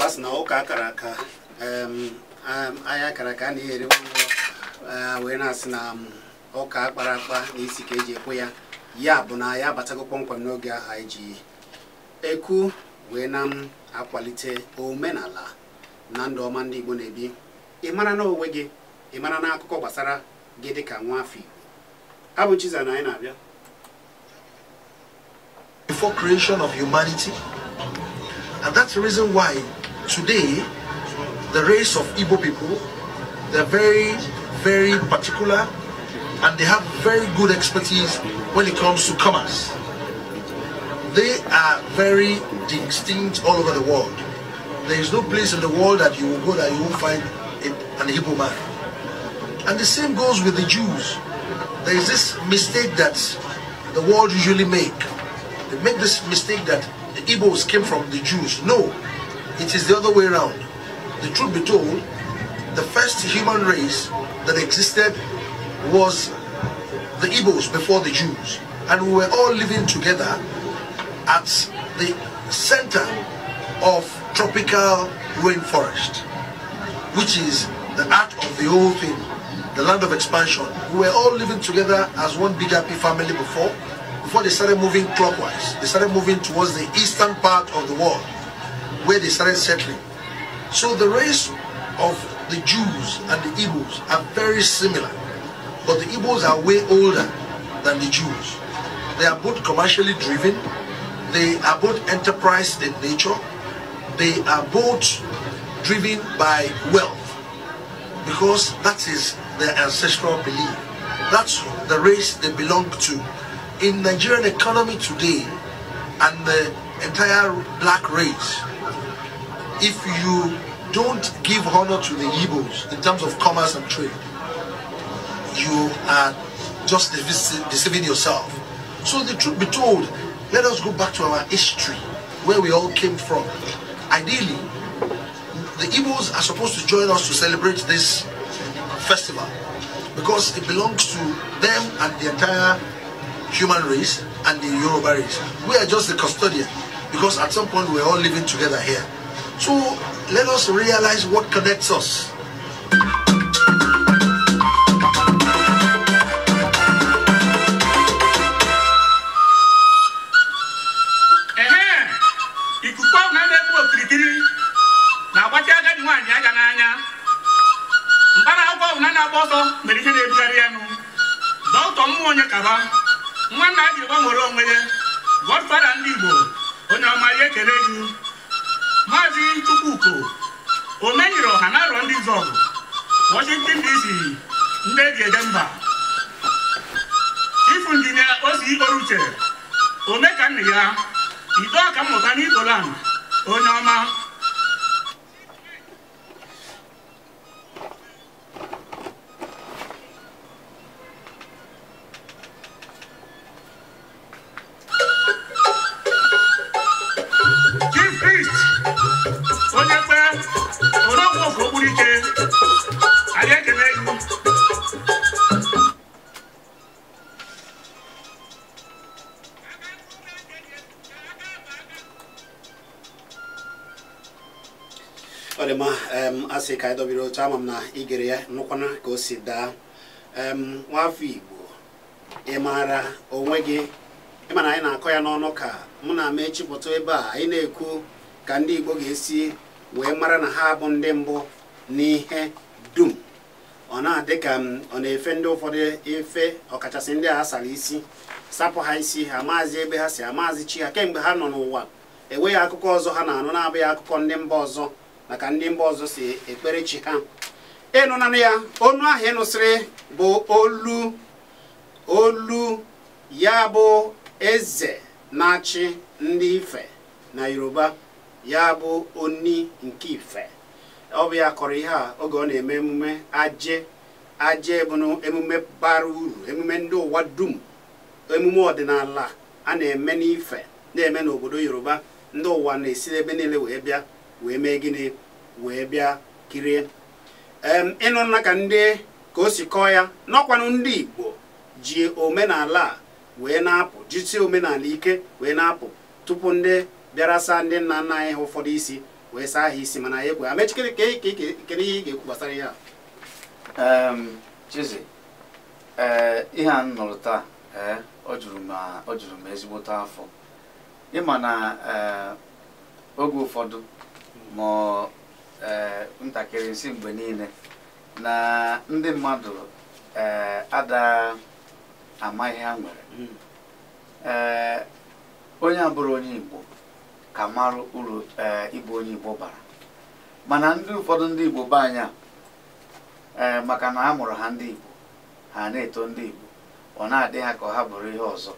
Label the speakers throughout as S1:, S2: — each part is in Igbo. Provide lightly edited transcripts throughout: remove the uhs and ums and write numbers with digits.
S1: as na ụka karaka aya karaka na ere we na as na ụka akpara akpa na isi ka eji ekwe ya ya bụ na ya batago kpọmkwem n'oge ahụ eji eku we na akwalite omenala na ndụ ọma ndị Igbo na-ebi ịmara na onwe gị ịmara na akụkọ gbasara gị dịka nwa afọ Igbo abụ Chiza na anyị na-abịa.
S2: Before creation of humanity, and that's the reason why today the race of Igbo people, they're very, very particular and they have very good expertise when it comes to commerce. They are very distinct all over the world. There is no place in the world that you will go that you won't find an Igbo man. And the same goes with the Jews. There is this mistake that the world usually make. They make this mistake that the Igbos came from the Jews. No, it is the other way around. The truth be told, the first human race that existed was the Igbos before the Jews. And we were all living together at the center of tropical rainforest, which is the heart of the whole thing, the land of expansion. We were all living together as one big happy family before they started moving clockwise. They started moving towards the eastern part of the world, where they started settling. So the race of the Jews and the Igbos are very similar, but the Igbos are way older than the Jews. They are both commercially driven. They are both enterprise in nature. They are both driven by wealth, because that is their ancestral belief. That's the race they belong to. In Nigerian economy today and the entire black race, if you don't give honor to the Igbos in terms of commerce and trade, you are just deceiving yourself. So the truth be told, let us go back to our history, where we all came from. Ideally, the Igbos are supposed to join us to celebrate this festival because it belongs to them and the entire human race and the Yoruba race. We are just the custodian because at some point we're all living together here. So let us realize what connects us.
S3: Godfather ndị Igbo onye ọma ya ekele gị Maazị Chukwuko omenyere ọha na arọ ndị Zọgụ Washington DC ndị eji eje mba Chief Engineer Osi Oruche omeka nne ya Ido aka mmụta n'Igboland onye ọma
S1: asị ka edobere otu ama m na igere ya nụkwana ka o si daa nwafọ Igbo ịmara onwe gị ịmana anyị na-akọ ya n'ọnụ ka mụ na ama echipụta ebe a anyị na-ekwu ka ndị Igbo ga-esi wee mara na ha bụ ndị mbụ n'ihe dum ọ na-adị ka ọ na-efe ndị ụfọdụ efe ọkachasị ndị a sara isi sapụ ha isi ha maazị ebe ha si amaazị chi ha kemgbe ha nọ n'ụwa enweghị akụkọ ọzọ ha na-anụ na-abụghị akụkọ ndị mba ọzọ maka ndị mba ọzọ si ekpere chi ha ịnụ na ya onu ahụ ịnụsịrị bụ olu ya bụ eze na-achị ndị Ife na Yoruba ya bụ Oni nke Ife ọ bụ ya kọrọ ihe a oge ọ na-eme emume aje bụ emume bara uru emume ndị ụwa dum emume ọdịnala a na-eme n'Ife na-eme n'obodo Yoruba ndị ụwa na-esi ebe niile wee bịa wee mee gịnị wee bịa kirie ịnụ na ka ndị ka o si kọọ ya n'ọkwanụ ndị Igbo ji omenala wee na-apụ jisi omenala ike wee na-apụ tupu ndị bịara saa ndị nna nna anyị ụfọdụ isi wee saa ha isi mana ya egwu amechikere ka kere ihe ị ga-ekwu gbasara ya.
S4: Chizi, ihe a nụrụ taa ọ juru m ezigbote afọ. Ịma na oge ụfọdụ ma ntakịrị nsị mgbe niile na ndị mmadụ ada ama ihe ha nwere. Onye abụrụ onye Igbo ka mara uru ịbụ onye Igbo bara, mana ndị ụfọdụ ndị Igbo be anya maka na a mụrụ ha ndị Igbo, ha na-eto ndị Igbo, ọ na-adị ha ka ha bụrụ ihe ọzọ.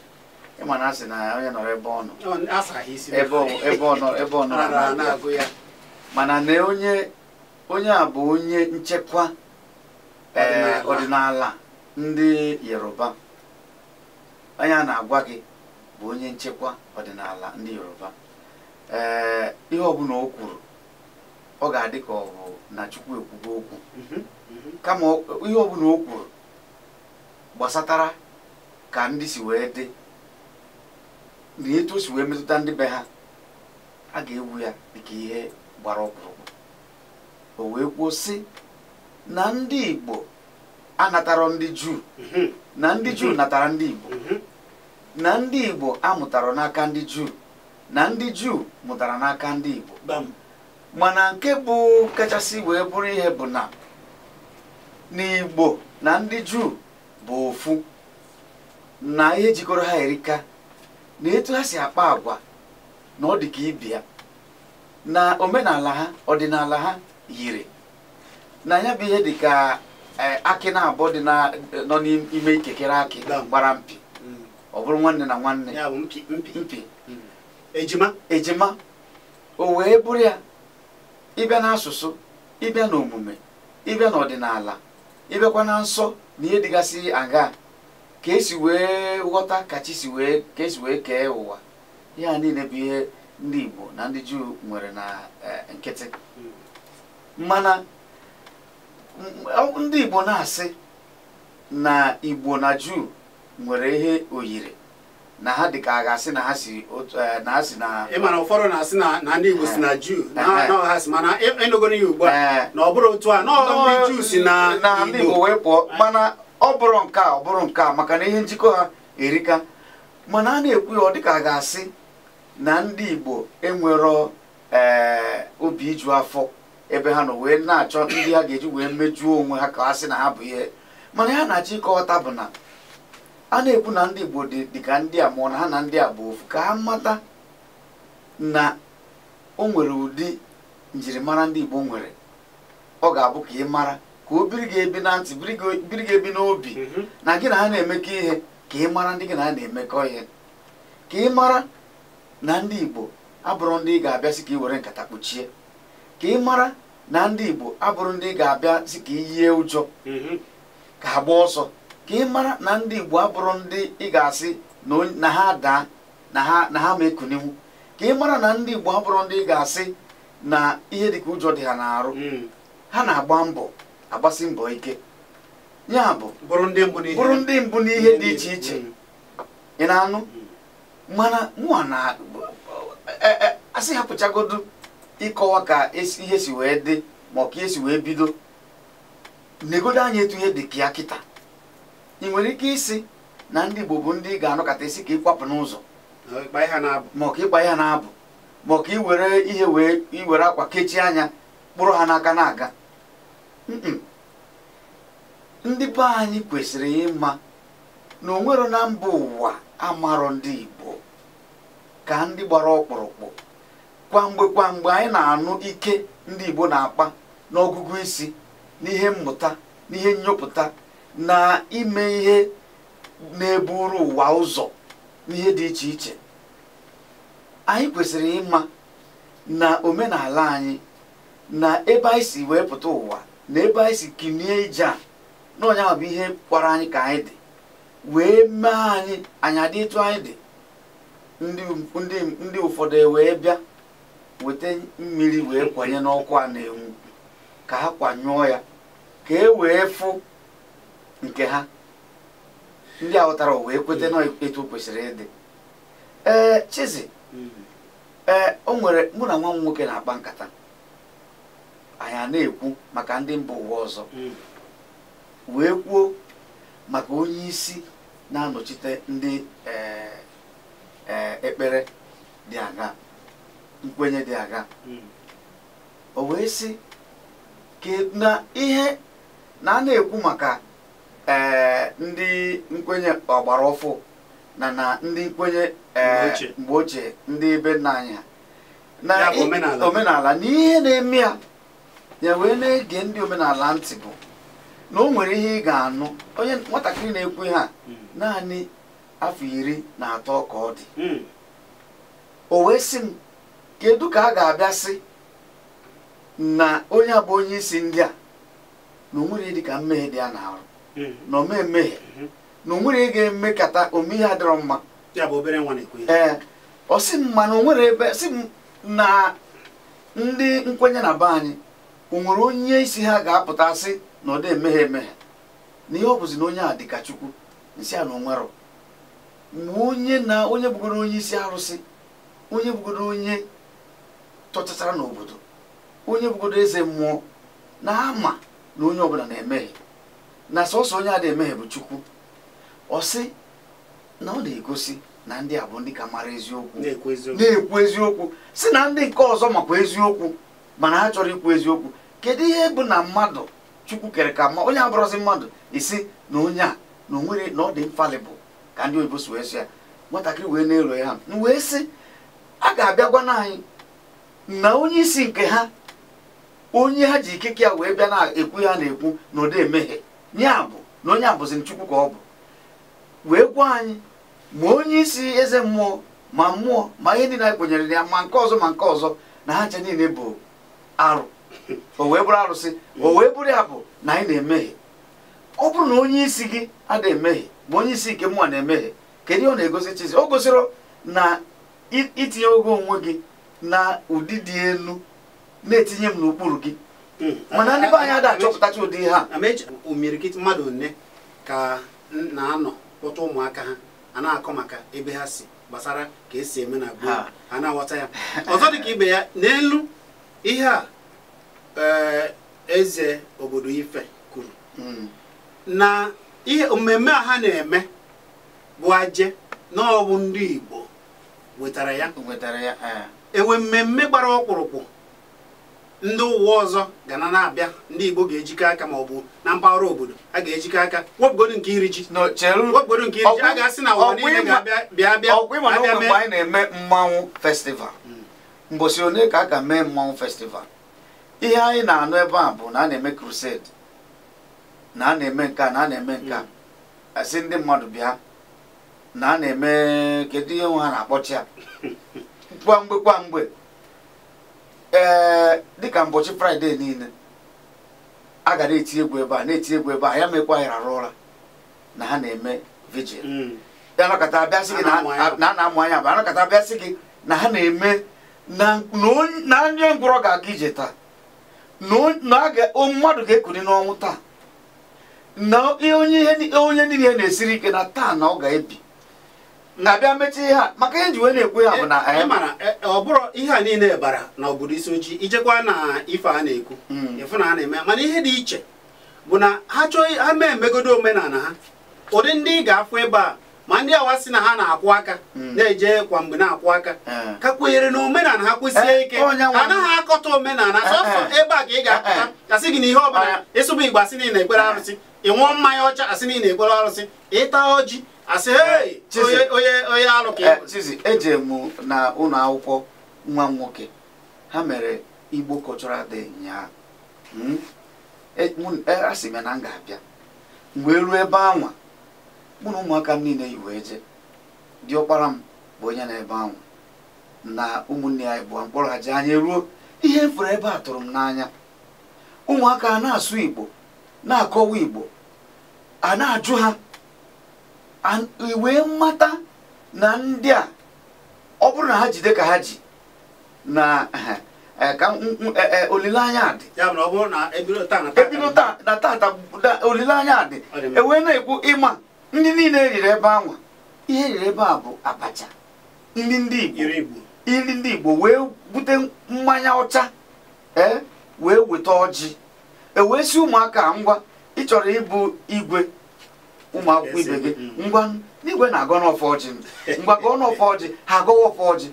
S4: Ịma na asị na onye nọrọ ebe ọ nọ ebe ọ nọ ya, mana na onye a bụ onye nchekwa ọdịnala ndị Yoruba. Onye a na-agwa gị bụ onye nchekwa ọdịnala ndị Yoruba. Ihe ọbụla o kwuru ọ ga-adị ka ọ bụ na Chukwu ekwugo okwu, kama ihe ọbụla o kwuru gbasatara ka ndị si wee dị na etu o si wee metụta ndị be ha, a ga-ewu ya dịka ihe gbara ọkpụrụkpụ. O wee kwuo sị na ndị Igbo anatara ndị Juu, na ndị Juu natara ndị Igbo, na ndị Igbo amụtara n'aka ndị Juu, na ndị Juu mụtara n'aka ndị Igbo. Mana nke bụ kachasị wee bụrụ ihe bụ na n'Igbo na ndị Juu bụ ofu, na ihe jikọrọ ha erika, na etu ha si akpa agwa na ọ dị ka ibia, na omenala ha ọdịnala ha yiri, na ya bụ ihe dị ka akị na abụọ dị nọ n'ime ikekere akị gbara mpi, ọ bụrụ nwanne na nwanne, mpi ejima. O wee bụrụ ya ịbịa n'asụsụ, ịbịa n'omume, ịbịa n'ọdịnala, ịbịakwa na nsọ na ihe dịgasị aga ka esi wee ghọta ka esi wee kee ụwa. Ihe a niile bụ ihe ndị Igbo na ndị Juu nwere na nkịtị. Mana ndị Igbo na-asị na Igbo na Juu nwere ihe oyiri, na ha dịka a ga-asị na ha si na
S1: ịmana ụfọdụ na-asị na ndị Igbo si na Juu na ha si, mana enogoro ya ugbu a na ọ bụrụ otu a na ndị Juu si na
S4: ndị Igbo wee pụọ. Mana ọ bụrụ nke a maka na ihe njikọ ha erika. Mana a na-ekwu ya ọ dịka a ga-asị na ndị Igbo enwero obi iju afọ ebe ha nọ wee na-achọ ndị ha ga-eji wee mejuo onwe ha ka ha sị na ha bụ ihe. Mana ya na-achọ ịkọwata bụ na a na-ekwu na ndị Igbo dịka ndị a mụọ na ha na ndị a bụ ofu, ka ha mata na o nwere ụdị njirimara ndị Igbo nwere. Ọ ga-abụ ka ị mara, ka o biri ga-ebi na ntị, biri ga-ebi n'obi, na gị na ha na-emekọ ihe, ka ị mara ndị gị na ha na-emekọ ihe, ka ị mara na ndị Igbo abụrụ ndị ị ga-abịa sị ka ị were nkata kpuchie, ka ị mara na ndị Igbo abụrụ ndị ị ga-abịa sị ka ị yie ụjọ ka ha gba ọsọ, ka ị mara na ndị Igbo abụrụ ndị ị ga-asị na ha daa na ha ma ekuniwu, ka ị mara na ndị Igbo abụrụ ndị ị ga-asị na ihe dịka ụjọ dị ha n'arụ. Ha na-agba mbọ, agbasi mbọ ike, ya bụ bụrụ ndị mbụ n'ihe dị iche iche. Ị na-anụ? Mana mụa na asị hapụchagodu ịkọwa ka ihe si wee dị ma ọ ka ihe si wee bido, negodo anya etu ihe dị ka ya kịta. Ị nwere ike isi na ndị Igbo bụ ndị ị ga-anọkọta isi ka ịkwapụ n'ụzọ, ma ọ ka ịkpa ihe na-abụ, ma ọ ka iwere akwa kechie anya kpụrụ ha n'aka na-aga. Ndị be anyị kwesịrị ịma na onwero na mba ụwa amarọ ndị Igbo ka ndị gbara ọkpụrụkpụ. Kwamgbe anyị na-anụ ike ndị Igbo na-akpa n'ọgụgụ isi, n'ihe mmụta, n'ihe nnyopụta, na ime ihe na-eburu ụwa ụzọ n'ihe dị iche iche. Anyị kwesịrị ịma na omenala anyị, na ebe anyị si wee pụta ụwa, na ebe anyị si kinie ije a, na onye ahụ bụ ihe kwara anyị ka anyị dị, wee mee anyị adị etu anyị dị. Ndị ụfọdụ wee bịa weta mmiri wee kwanye n'ọkụ a na-enwu, ka ha kwanyụọ ya ka e wee fụ nke ha. Ndị a ghọtara wee kweta na etu o kwesịrị ịdị. Chizi, o nwere mụ na nwa m nwoke na-akpa nkata anyị na-ekwu maka ndị mba ụwa ọzọ wee kwuo maka onye isi na-anọchite ndị ekpere dị aga nkwenye dị aga o wee sị na ihe na a na-ekwu maka ndị nkwenye ọgbara ọfụ na ndị nkwenye mgbe ochie ndị be nna anyị ha na omenala na ihe na-eme ya wee na-ege ndị omenala ntị bụ na o nwere ihe ị ga-anụ onye nwatakịrị na-ekwu ihe a naanị afọ 13 ka ọ dị o wee sị m kedu ka a ga-abịa sị na onye abụ onye isi ndị a na onwere dị ka mmehie dị ya n'arụ na omemehie na onwere ga-emekata ome ihe adịrọ mma ọ sị m mana onwere ebe sị m na ndị nkwenye na be anyị onwere onye isi ha ga-apụta sị na ọ dị emehie emehie na ihe ọ bụzi na onye a dị ka Chukwu nsị a na onwero ma onye bụgoro onye isi arụsị, onye bụgoro onye tọchachara n'obodo, onye bụgoro eze mmụọ na-ama na onye ọbụla na-emehie na sọsọ onye a na-emehie bụ Chukwu. Ọ sị na ọ na-egosi na ndị a bụ ndị ka mara eziokwu na-ekwu eziokwu si na ndị nke ọzọ makwa eziokwu mana ha chọrọ ikwu eziokwu. Kedu ihe bụ na mmadụ Chukwu kere ka onye abụrụzi mmadụ isi na onye a na onwere na ọ dị infallible ka ndị oyibo si wee sị ya. Nwatakịrị wee na-elo ya wee sị a ga-abịa gwa anyị na onye isi nke ha, onye ha ji ikike ya wee bịa na-ekwu ya na-ekwu na ụdị emehie ya bụ na onye abụzi Chukwu ka ọ bụ, wee gwa anyị ma onye isi eze mmụọ ma ihe niile anyị kwenyere ya ma nke ọzọ ma nke ọzọ na ha nche niile bụ arụ. O wee bụrụ arụsị, o wee bụrụ ya bụ na anyị na-emehie. Ọ bụrụ na onye isi gị ada emehie ma onye isi nke mmụọ na-emehie, kedu ihe ọ na-egosi chizi? O gosiri na itinye ogo onwe gị na ụdị dị elu na-etinye m n'okpuru gị, mana ndị be anyị ada achọpụtacha ụdị ha.
S1: Imirikiti mmadụ one ka na-anọ kpọta ụmụaka ha a na-akọ maka ebe ha si gbasara ka esi eme na gboo, ha na-aghọta ya. Ọzọ dị ka ibe ya n'elu ihe a eze obodo Ife kwuru na ihe mmemme a ha na-eme bụ aje na ọ bụ ndị Igbo wetara ya. Enwe mmemme gbara ọkpụrụkpụ ndị ụwa ọzọ ga na-abịa, ndị Igbo ga-ejikọ aka ma ọ bụ na mpaghara obodo a ga-ejikọ aka wepụgodo nke iri ji, wepụgodo nke iri ji, a ga-asị na ụwa niile ga-abịa.
S4: Mgbe anyị na-eme mmanwụ festival, mbosi one ka a ga mee mmanwụ festival, ihe anyị na-anụ ebe a bụ na a na-eme crusade, na a na-eme nka na a na-eme nka, asị ndị mmadụ bịa na a na-eme kedu ihe ha na-akpọchi ya kwa mgbe dịka mbọchị Fraịde niile a ga na-eti egwu ebe a na-eti egwu ebe a, ya mekwa anyị rarụ ụra na ha na-eme vigil. Ya nakọta abịa sị gị na a na-amụ anya bụ anakọta abịa sị gị na ha na-eme na ndị ngwụrọ ga-aga ije taa, na mmadụ ga-ekuni n'ọnwụ taa, na onye niile na-esiri ike na taa na ọ ga-ebi na-abịa mechi ihe a. Maka ihe ji wee na-ekwu ya bụ na
S1: ị mara ọ bụrụ ihe a niile bara na obodo isi ojii ijekwa na ife a na-ekwu ịfụ na a na-eme, mana ihe dị iche bụ na ha chọọ ha mee emegodo omenala ha. Ụdị ndị ị ga-afụ ebe a ma ndị awa sị na ha na-akwụ aka na-eje kwa mgbe na-akwụ aka ka kwenyere na omenala ha kwụsie ike, anaghị akọta omenala sọsọ ebe a ka ị ga-apụta asị gị na ihe ọbụla ịsụba Igbo asị niile ekpere arụsị, ịṅụọ mmanya ọcha asị niile ekpere arụsị, ịta ọjị asị onye alụ ka
S4: Chizi. Eje m na ụlọ akwụkwọ nwa m nwoke, ha mere Igbo Cultural Day nyaa, asị m na m ga-abịa. Mgbe ruo ebe anwa mụ na ụmụaka m niile yi wee je, diọkpara m bụ onye na ebe anwa na ụmụnne ya bụ mkpọrọ ha ji anya ruo ihe mfere ebe a tụrụ m n'anya. Ụmụaka a na-asụ Igbo na-akọwa Igbo, a na-ajụ ha wee mmata na ndị a ọ bụrụ na ha jide ka ha ji na ka olileanya dị, ebido taa na tata olileanya dị. Ewee na-ekwu ịma ndị niile eriri ebe anwa, ihe eriri ebe a bụ abacha, ndị Igbo wee bute mmanya ọcha wee weta ọjị wee si ụmụaka ngwa ị chọrọ ịbụ igwe ụmụ akwụkwọ ibe gị ngwa n'igwe na-agọ n'ọfọ ọjị ngwa gọọ n'ọfọ ọjị ha agọwa ọfọ ọjị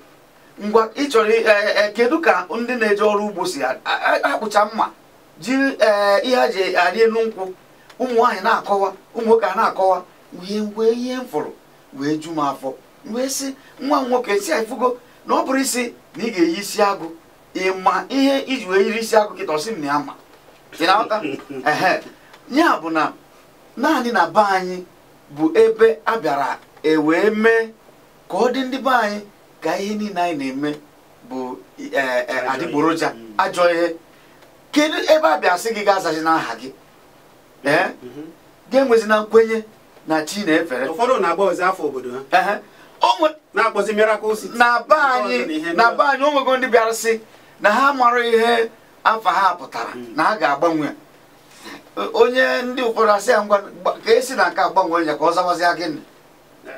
S4: ngwa ị chọrọ kedu ka ndị na-eje ọrụ ugbo si akpụcha mma jiri ihe ha ji arị elu nkwụ ụmụ nwaanyị na-akọwa ụmụ nwoke a na-akọwa wee ihe m fụrụ wee ju m afọ wee sị nwa m nwoke si ifugo na ọ bụrụ isi na ị ga-eyi isi agụ ịma ihe iji wee yiri isi agụ kịta ọsị m na ya ma ị na-aghọta ya bụ na naanị na be anyị bụ ebe a bịara wee mee ka ọ dị ndị be anyị ka ihe niile anyị na-eme bụ adịgboroja ajọ ihe. Kedu ebe a bịa sị gị ga-azazi n'aha gị ga-enwezi na nkwenye na chi na-efere?
S1: Ụfọdụ na-agba ozi afọ obodo ha na-akpọzi miracles
S4: na be anyị onwego ndị bịara sị na ha mara ihe afa ha pụtara na ha ga-agbanwe onye ndị ụfọdụ asị ya ngwa ka esi na nke agbanwe ya ka ọ zawazịa gịnị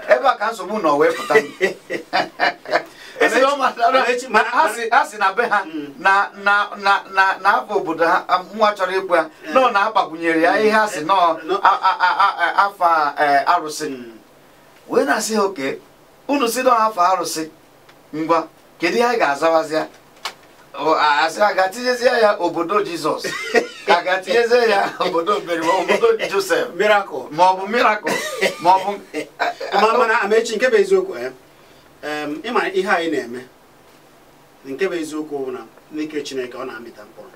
S4: ebe a ka nsogbu nọ wee pụta ha si na be ha na afọ obodo ha nwa chọrọ ịkpụ ya nọ na agbakwunyere ya ihe ha si nọ afa arụsị wee na-asị ha oke unu si nọ afọ arụsị ngwa kedu ihe anyị ga-azawazịa asị a ga-atinyezie ya obodo Jizọs ka ga-atinyezie ya obodo Meri obodo Josef ma ọ bụ miracle ma ọ bụ
S1: mana Amaechi nke bụ eziokwu ịmara ihe anyị na-eme nke bụ eziokwu bụ na n'ike Chineke ọ na-amịta mkpụrụ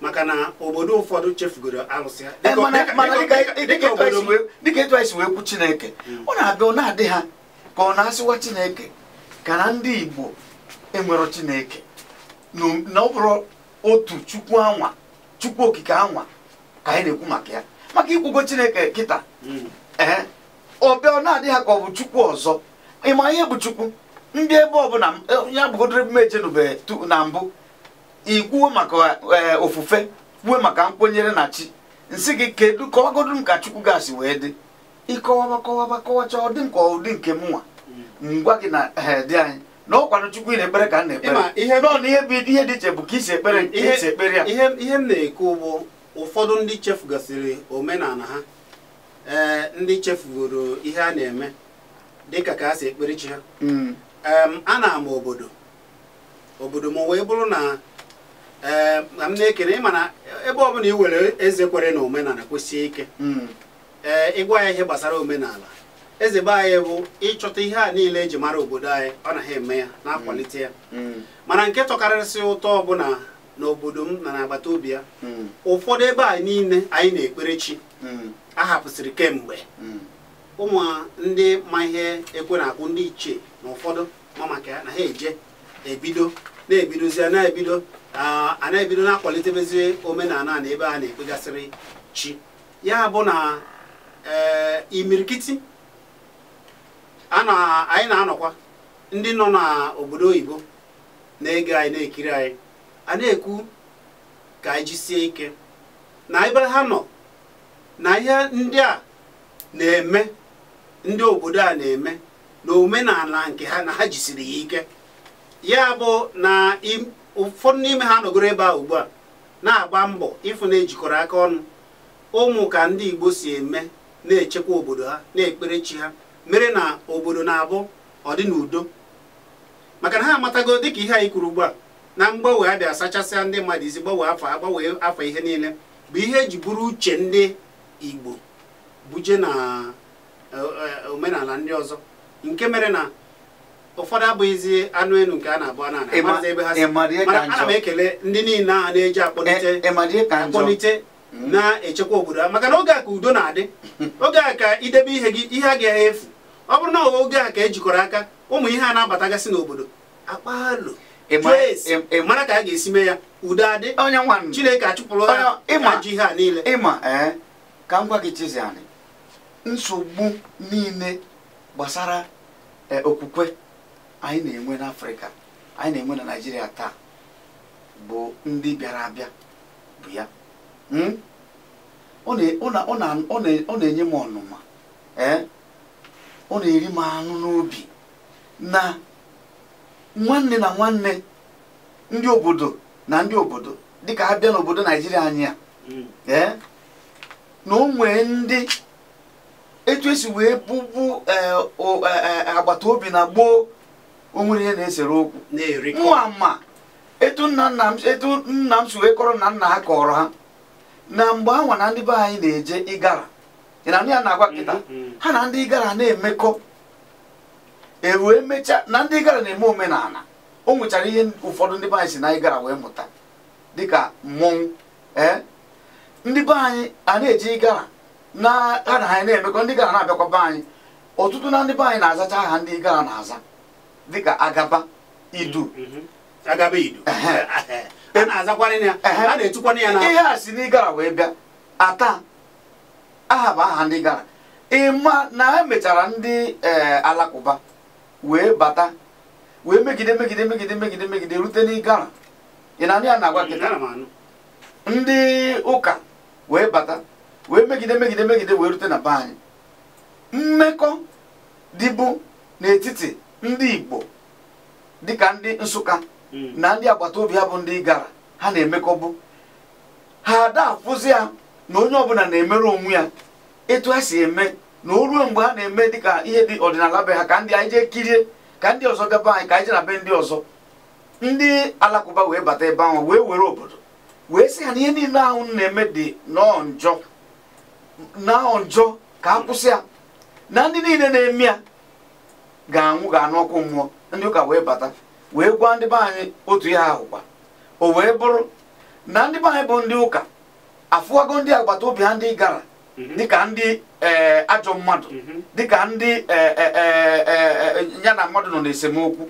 S1: maka na obodo ụfọdụ chefugoro arụsị ha dịka etu anyị si wee kwu Chineke ọ na-abịa ọ na-adị ha ka ọ na-asịwa Chineke ka na ndị Igbo enwero Chineke na ọ bụrụ otu Chukwu anwa Chukwu okike anwa ka anyị na-ekwu maka ya maka ikwugo Chineke kịta ọ bịa ọ na-adị ha ka ọ bụ Chukwu ọzọ. Ịma ihe bụ Chukwu ndị ebe ọbụla ya bụgodoro emume ejenube na mbụ ikwuwe maka ofufe kwuwe maka nkwenyere na chi nsị gị kedu ka ọgodu m ka Chukwu gasị wee dị kọwacha ọ dị nke ụdị nke mụnwa ngwa gị na dị anyị na ọkwanụ Chukwu ị na-ekpere ka m na-ekpere nọ na ihe dị iche bụ ka isi ekpere isi ekpere ya. Ihe m na-ekwu bụ ụfọdụ ndị chefugasịrị omenala ha ndị chefugoro ihe a na-eme dịka ka a si ekpere chi ha. A na-ama obodo m wee bụrụ na m na-ekene ịma na ebe ọbụla i were eze kwere na omenala kwesịrị ike ịgwa ya ihe gbasara omenala eze be anyị bụ ịchọta ihe a niile eji mara obodo anyị ọ na ha eme ya na-akwalite ya mana nke tọkarịsị ụtọ ọbụla n'obodo m na n'agbata obi ya ụfọdụ ebe anyị niile anyị na-ekpere chi a hapụsịrị kemgbe ụmụ ndị ma ihe ekwe na-akwụ ndị ichie na ụfọdụ ma maka ya na ha eje na-ebidozi a na-ebido na-akwalitebezi omenala na ebe a na-ekpegasịrị chi ya bụ na imirikiti anyị na-anọkwa ndị nọ n'obodo oyibo na-ege anyị na-ekiri anyị a na-ekwu ka anyị jisie ike na ebe ha nọ na ihe ndị a na-eme ndị obodo a na-eme na omenala nke ha na ha jisiri ya ike ya bụ na ụfọdụ n'ime ha nọgoro ebe a ugbu a na-agba mbọ ịfụ na ejikọrọ aka ọnụ ụmụ ka ndị Igbo si eme na-echekwa obodo ha na-ekpere chi ha mere na obodo na-abụ ọdị n'udo maka na ha amatago dịka ihe anyị kwuru ugbu a na mgbanwe abịa asachasịa ndị mmadụ isi gbanwee afọ ihe niile bụ ihe eji bụrụ uche ndị Igbo buje na omenala ndị ọzọ nke mere na ụfọdụ abụghịzi anụ elu nke a na-abụ amazi ebe ha si mana ana m ekele ndị niile a na-eji akpọlite na-echekwa obodo ha maka na oge a ka udo na-adị oge a ka idebe ihe gị ihe agaghị efu ọ bụrụ na oge a ka ejikọrọ aka ụmụ ihe a na-abatagasị n'obodo akpalụ mara ka a ga-esi mee ya udo adị Chineke achụpụrụ ajọ ihe a niile.
S4: Ka m gwa gị Chiziani nsogbu niile gbasara okwukwe anyị na-enwe n'Afrịka anyị na-enwe na Naịjirịa taa bụ ndị bịara abịa bụ ya ọ na-enye m ọnụma ọ na-eri m anụ n'obi na nwanne na nwanne ndị obodo na ndị obodo dịka ha bịa n'obodo Naijiria anyị a na o nwee ndị etu esi wee bụbu agbata obi na gboo o nwere ihe na-esere okwu nwa ma etu nna m si wee kọrọ na nna ha kọrọ ha na mgbe anwa na ndị be anyị na-eje ịgara ị na ya na-agwa kịta ha na ndị ịgara na-emekọ wee mechaa na ndị ịgara na-eme omenala o nwechara ihe ụfọdụ ndị be anyị si na ịgara wee mụta dịka mmọnwụ ndị be anyị a na-eji ịgara na ha na ha na-emekọ ndị ịgara na-abịakwa be anyị ọtụtụ na ndị be anyị na-azacha aha ndị ịgara na-aza dịka agaba idu ihe a si n'ịgara wee bịa ata aha bụ aha ndị gara ịma na ha mechara ndị alakụba wee bata wee megide rute n'ịgara ị na ya na-agwa kịta ndị ụka wee bata wee megide wee rute na be anyị mmekọ dịbụ n'etiti ndị Igbo dịka ndị Nsụka na ndị agbata obi ha bụ ndị gara ha na-emekọbụ ha ada afụzi ya na onye ọbụla na-emere onwe ya etu ha si eme na o ruo mgbe ha na-eme dịka ihe dị ọdịnala be ha ka ndị anyị jee kirie ka ndị ọzọ bịaba anyị ka anyị jee na be ndị ọzọ ndị alakụba wee bata ebe ahụ wee were obodo wee sị ha na ihe niile ahụ na-eme dị nọọ njọ ka a kwụsị ya na ndị niile na-eme ya ga-anwụ ga-anụ ọkụ mmụọ. Ndị ụka wee bata wee gwa ndị be anyị otu ihe ahụ kwa o wee bụrụ na ndị be anyị bụ ndị ụka afụwago ndị agbata obi ha ndị gara dịka ndị ajọ mmadụ dịka ndị ya na mmadụ nọ n'esemokwu.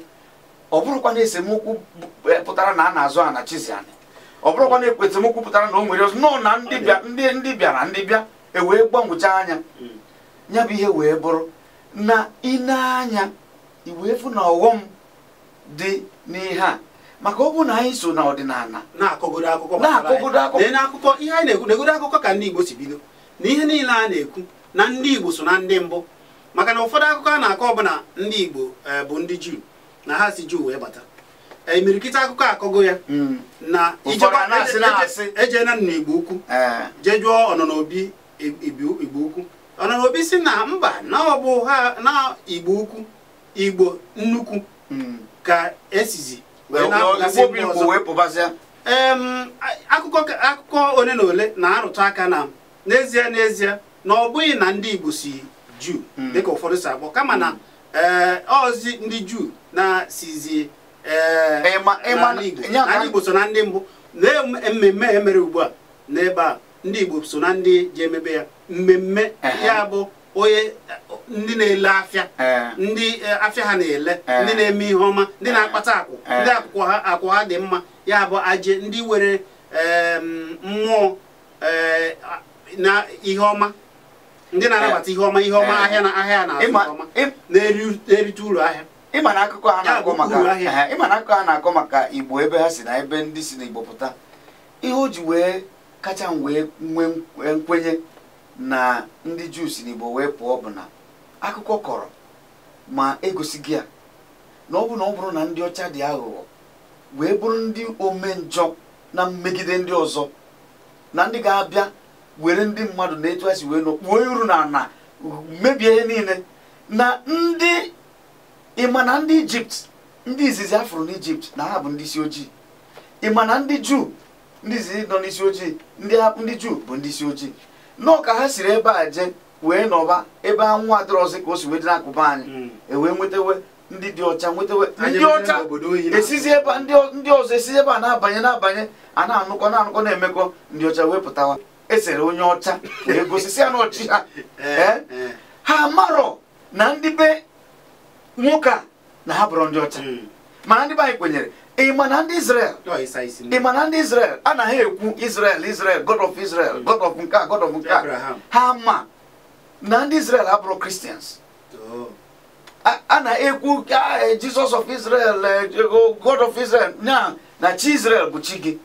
S4: Ọ bụrụkwa na esemokwu pụtara na a na-azụ ana chiziani, ọ bụrụkwa na esemokwu pụtara na o nwere ọzọ nọ na ndị bịa ewee gbanwecha anya ya bụ ihe wee bụrụ na ịna-anya iwee fụ na ọghọm dị n'ihe a maka ọ bụ na anyị so na ọdịnala
S1: na-akọgodo akụkọ ihe anyị na-egodo akụkọ ka ndị Igbo si bido na ihe niile a na-ekwu na ndị Igbo so na ndị mbụ, maka na ụfọdụ akụkọ a na-akọ bụ na ndị Igbo bụ ndị Juu na ha si Juu wee bata. Imirikịta akụkọ akọgo ya na eje na Igbo ukwu jee jụọ Ọnọnobi Igbo ukwu. Ọnọnobi si na mba na ọ bụ ha na Igbo ukwu Igbo nnukwu ka esizi akụkọ ole na ole na-arụtụ aka na n'ezie na ọ bụghị na ndị Igbo si Juu dịka ụfọdụ si akpọ, kama na ozi ndị Juu na-sizi ndị Igbo so na ndị mbụ na mmemme emere ugbu a n'ebe a ndị Igbo so na ndị ji emebe ya mmemme ya bụ onye ndị na-ele afịa ndị afịa ha na-ele ndị na-eme ihe ọma ndị na-akpata akwụ ndị akwụ ha dị mma ya bụ aje ndị were mmụọ na ihe ọma ndị na-anabata ihe ọma ahịa na ahịa na ọma na-erite uru ahịa.
S4: Ịma na akụkọ a na-akọ maka Igbo ebe ha si na ebe ndị si na Igbo pụta ihe o ji wee kacha wee nwee nkwenye na ndị Juu si n'Igbo wee pụọ bụ na akụkọ kọrọ ma egosi gị ya na ọ bụrụ na ndị ọcha dị aghụghọ wee bụrụ ndị omenjọ na mmegide ndị ọzọ na ndị ga-abịa were ndị mmadụ na etu ha si wee nọkpuo iru na ana mebie ihe niile na ndị ịma na ndị Ijipt ndị izizi afụrụ n'Ijipt na ha bụ ndị isi ojii. Ịma na ndị Juu ndị izizi nọ n'isi ojii ndị Juu bụ ndị isi ojii. Nọọ ka ha siri ebe a je wee nọba ebe anwụ adịrọzi ka o si wee dị n'akụba anyị ewee nwetewe ndị dị ọcha ndị ọcha esizi ebe ndị ọzọ esizi ebe a na-abanye a na-anụkọ na-emekọ ndị ọcha wee pụtawa esere onye ọcha wee gosisi ya na ọchị ha ha marọ na ndị be nwoke a na ha bụrụ ndị ọcha mana ndị be anyị kwenyere. Ịma na ndị Israel anaghị ekwu Israel God of Israel God of nke a God of nke a ha ma na ndị Israel abụrụ Christians. A na-ekwu Jesus of Israel God of Israel na chi Israel bụ chi gị.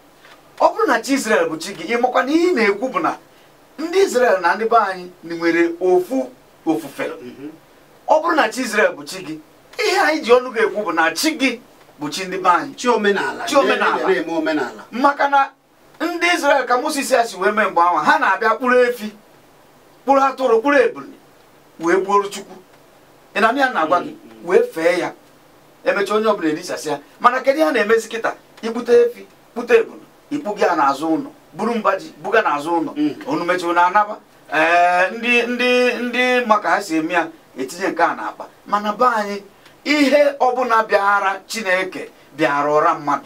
S4: Ọ bụrụ na chi Israel bụ chi gị ịmakwa na ihe na-ekwu bụ na ndị Israel na ndị be anyị nwere ofu ofufe. Ọ bụrụ na chi Israel bụ chi gị ihe anyị ji ọnụ ga-ekwu bụ na chi gị bụ chi ndị be anyị, chi omenala. Maka na ndị Israel ka Moses ya si wee mee mgbe ahụ ha na-abịa kpụrụ efi kpụrụ atụrụ kpụrụ ebule wee gbuoro Chukwu ị na ya na-agwa gị wee fee ya emecha onye ọbụla erisasị ya mana kedu ya na-emezi kịta ikpute efi kpute ebule ikpuga ya n'azụ ụlọ buru mba ji buga n'azụ ụlọ unu mechiri na anaba ndị maka ha si eme ya etinye nke a na-akpa mana be anyị ihe ọbụla bịara Chineke bịara ọra mmadụ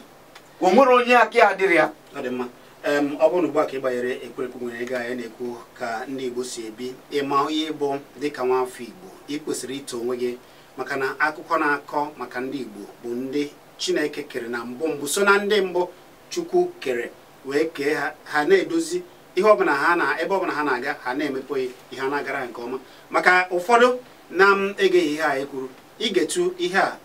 S4: o nwere onye aka ya dịrị ya
S1: ọ dị mma ọ bụrụ na ugbu a ka ị banyere ekwerekwu nwere ego anyị na-ekwu ka ndị Igbo si ebi ịma onye bụ dịka nwafọ Igbo ị kwesịrị ito onwe gị maka na akụkọ na-akọ maka ndị Igbo bụ ndị Chineke kere na mbụ so na ndị mbụ Chukwu kere wee kee ha na-edozi ihe ọbụla ha na ebe ọbụla ha na-aga ha na-emepe ihe a na-agara ha nke ọma maka ụfọdụ na m egeghị ihe a kwuru igetu ihe a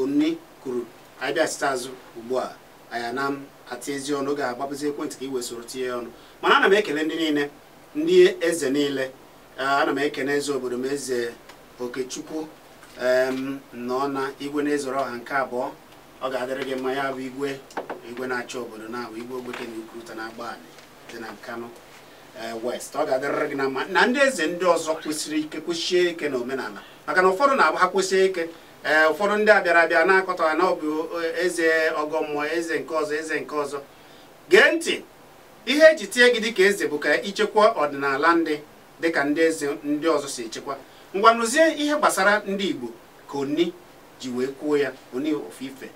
S1: Oni kwuru anyị bịa site azụ ugbu a anya na m ati ezi ọnụ ga-agbapụzi ekwentị ka i wee soro tinye ọnụ mana ana m ekele ndị niile ndị eze niile ana m ekele eze obodo m eze Okechukwu nọ na igwe na-ezoro ọha nke abụọ ọ ga-adịrị gị mma ya bụ igwe na-achị obodo na-abụ igwe ogbeke na Ukruta na Agbani dị na Nkanu West ọ ga-adịrịrị gị na mma na ndị eze ndị ọzọ kwesịrị ike na omenala maka na ụfọdụ na-abụ ha kwesịrị ike ụfọdụ ndị a bịara abịa na-akọta na ọ bụ eze ọgọmmụọ eze nke ọzọ gee ntị ihe eji tie gị dịka eze bụ ka ichekwa ọdịnala ndị dịka ndị eze ndị ọzọ si echekwa ngwa nụzie ihe gbasara ndị Igbo ka Oni ji wee kwuo ya Oni Ofuife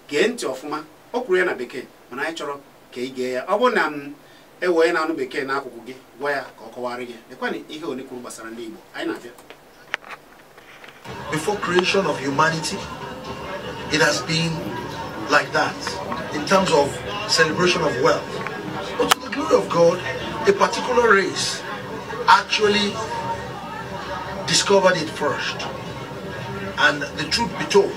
S1: gee ntị ọfụma o kwuru ya na bekee mana anyị chọrọ ka ị gee ya ọ bụrụ na m ewee na-anụ bekee n'akụkụ gị gwa ya ka ọ kọwara gị lekwana ihe Oni kwuru gbasara ndị Igbo anyị na-abịa.
S2: Before creation of humanity, it has been like that in terms of celebration of wealth. But to the glory of God, a particular race actually discovered it first. And the truth be told,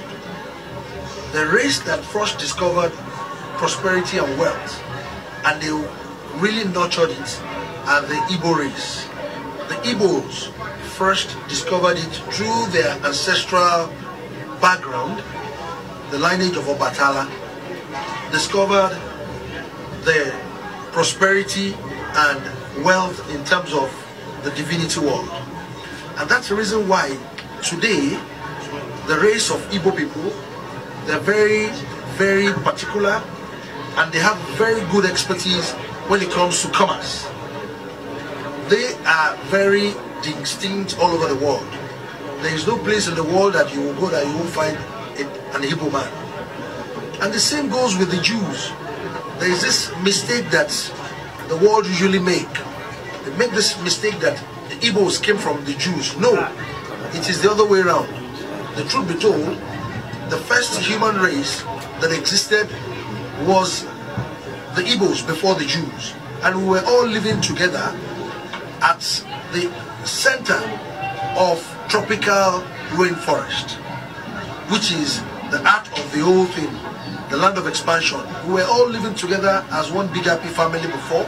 S2: the race that first discovered prosperity and wealth, and they really nurtured it, are the Igbo race. The Igbos first discovered it through their ancestral background, the lineage of Obatala, discovered the prosperity and wealth in terms of the divinity world. And that's the reason why today the race of Igbo people, they're very, very particular and they have very good expertise when it comes to commerce. They are very distinct all over the world. There is no place in the world that you will go that you won't find an Igbo man. And the same goes with the Jews. There is this mistake that the world usually make. They make this mistake that the Igbos came from the Jews. No, it is the other way around. The truth be told, the first human race that existed was the Igbos before the Jews. And we were all living together at the center of tropical rainforest, which is the heart of the whole thing, the land of expansion. We were all living together as one big happy family before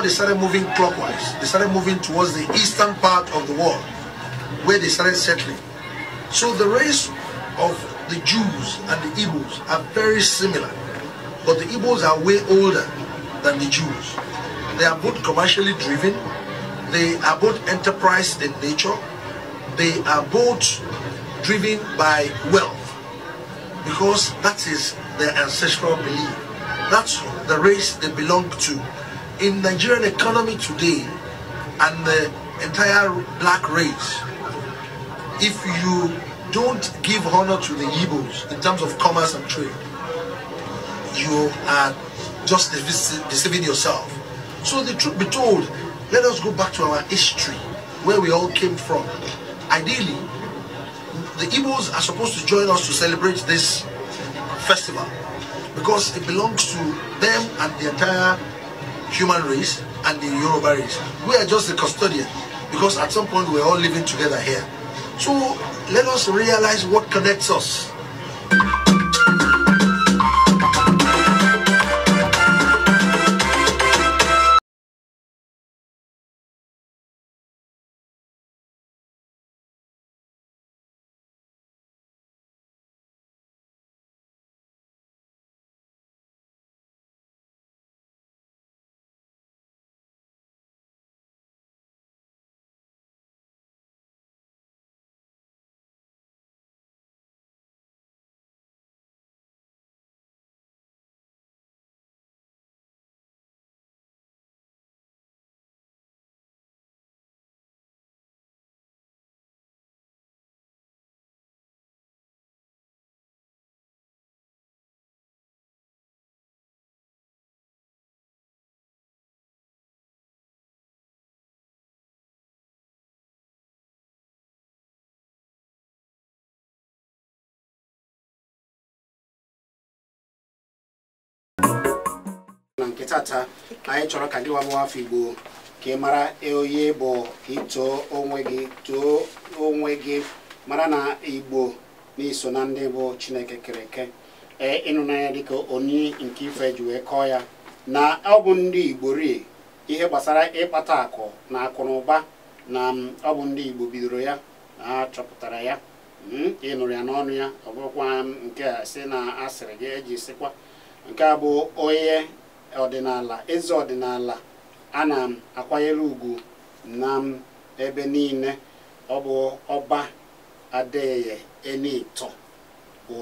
S2: they started moving clockwise. They started moving towards the eastern part of the world, where they started settling. So the race of the Jews and the Igbos are very similar, but the Igbos are way older than the Jews. They are both commercially driven. They are both enterprise in nature. They are both driven by wealth, because that is their ancestral belief. That's the race they belong to. In Nigerian economy today and the entire black race, if you don't give honor to the Igbos in terms of commerce and trade, you are just deceiving yourself. So the truth be told, let us go back to our history, where we all came from. Ideally, the Igbos are supposed to join us to celebrate this festival because it belongs to them and the entire human race and the Yoruba race. We are just the custodian because at some point we're all living together here. So let us realize what connects us.
S1: tata anyị chọrọ ka gị wabụ afọ Igbo ka ị mara onye bụ ka ịtoo onwe gị mara na Igbo n'iso na ndị bụ Chineke kere eke ịnụnanya dịka onye nke ife ji wee kọọ ya na ọ bụ ndị Igbo rie ihe gbasara ịkpata akụ na akụ na ụba na ọ bụ ndị Igbo bidoro ya na chọpụtara ya ịnụrụ ya n'ọnụ ya ọ bụrụkwa nke a sị na asịrị gị eji sịkwa nke a bụ onye ọdịnala eze ọdịnala a na-akwanyere ugwu na ebe niile ọ bụ Ọba Adeye Enito bụ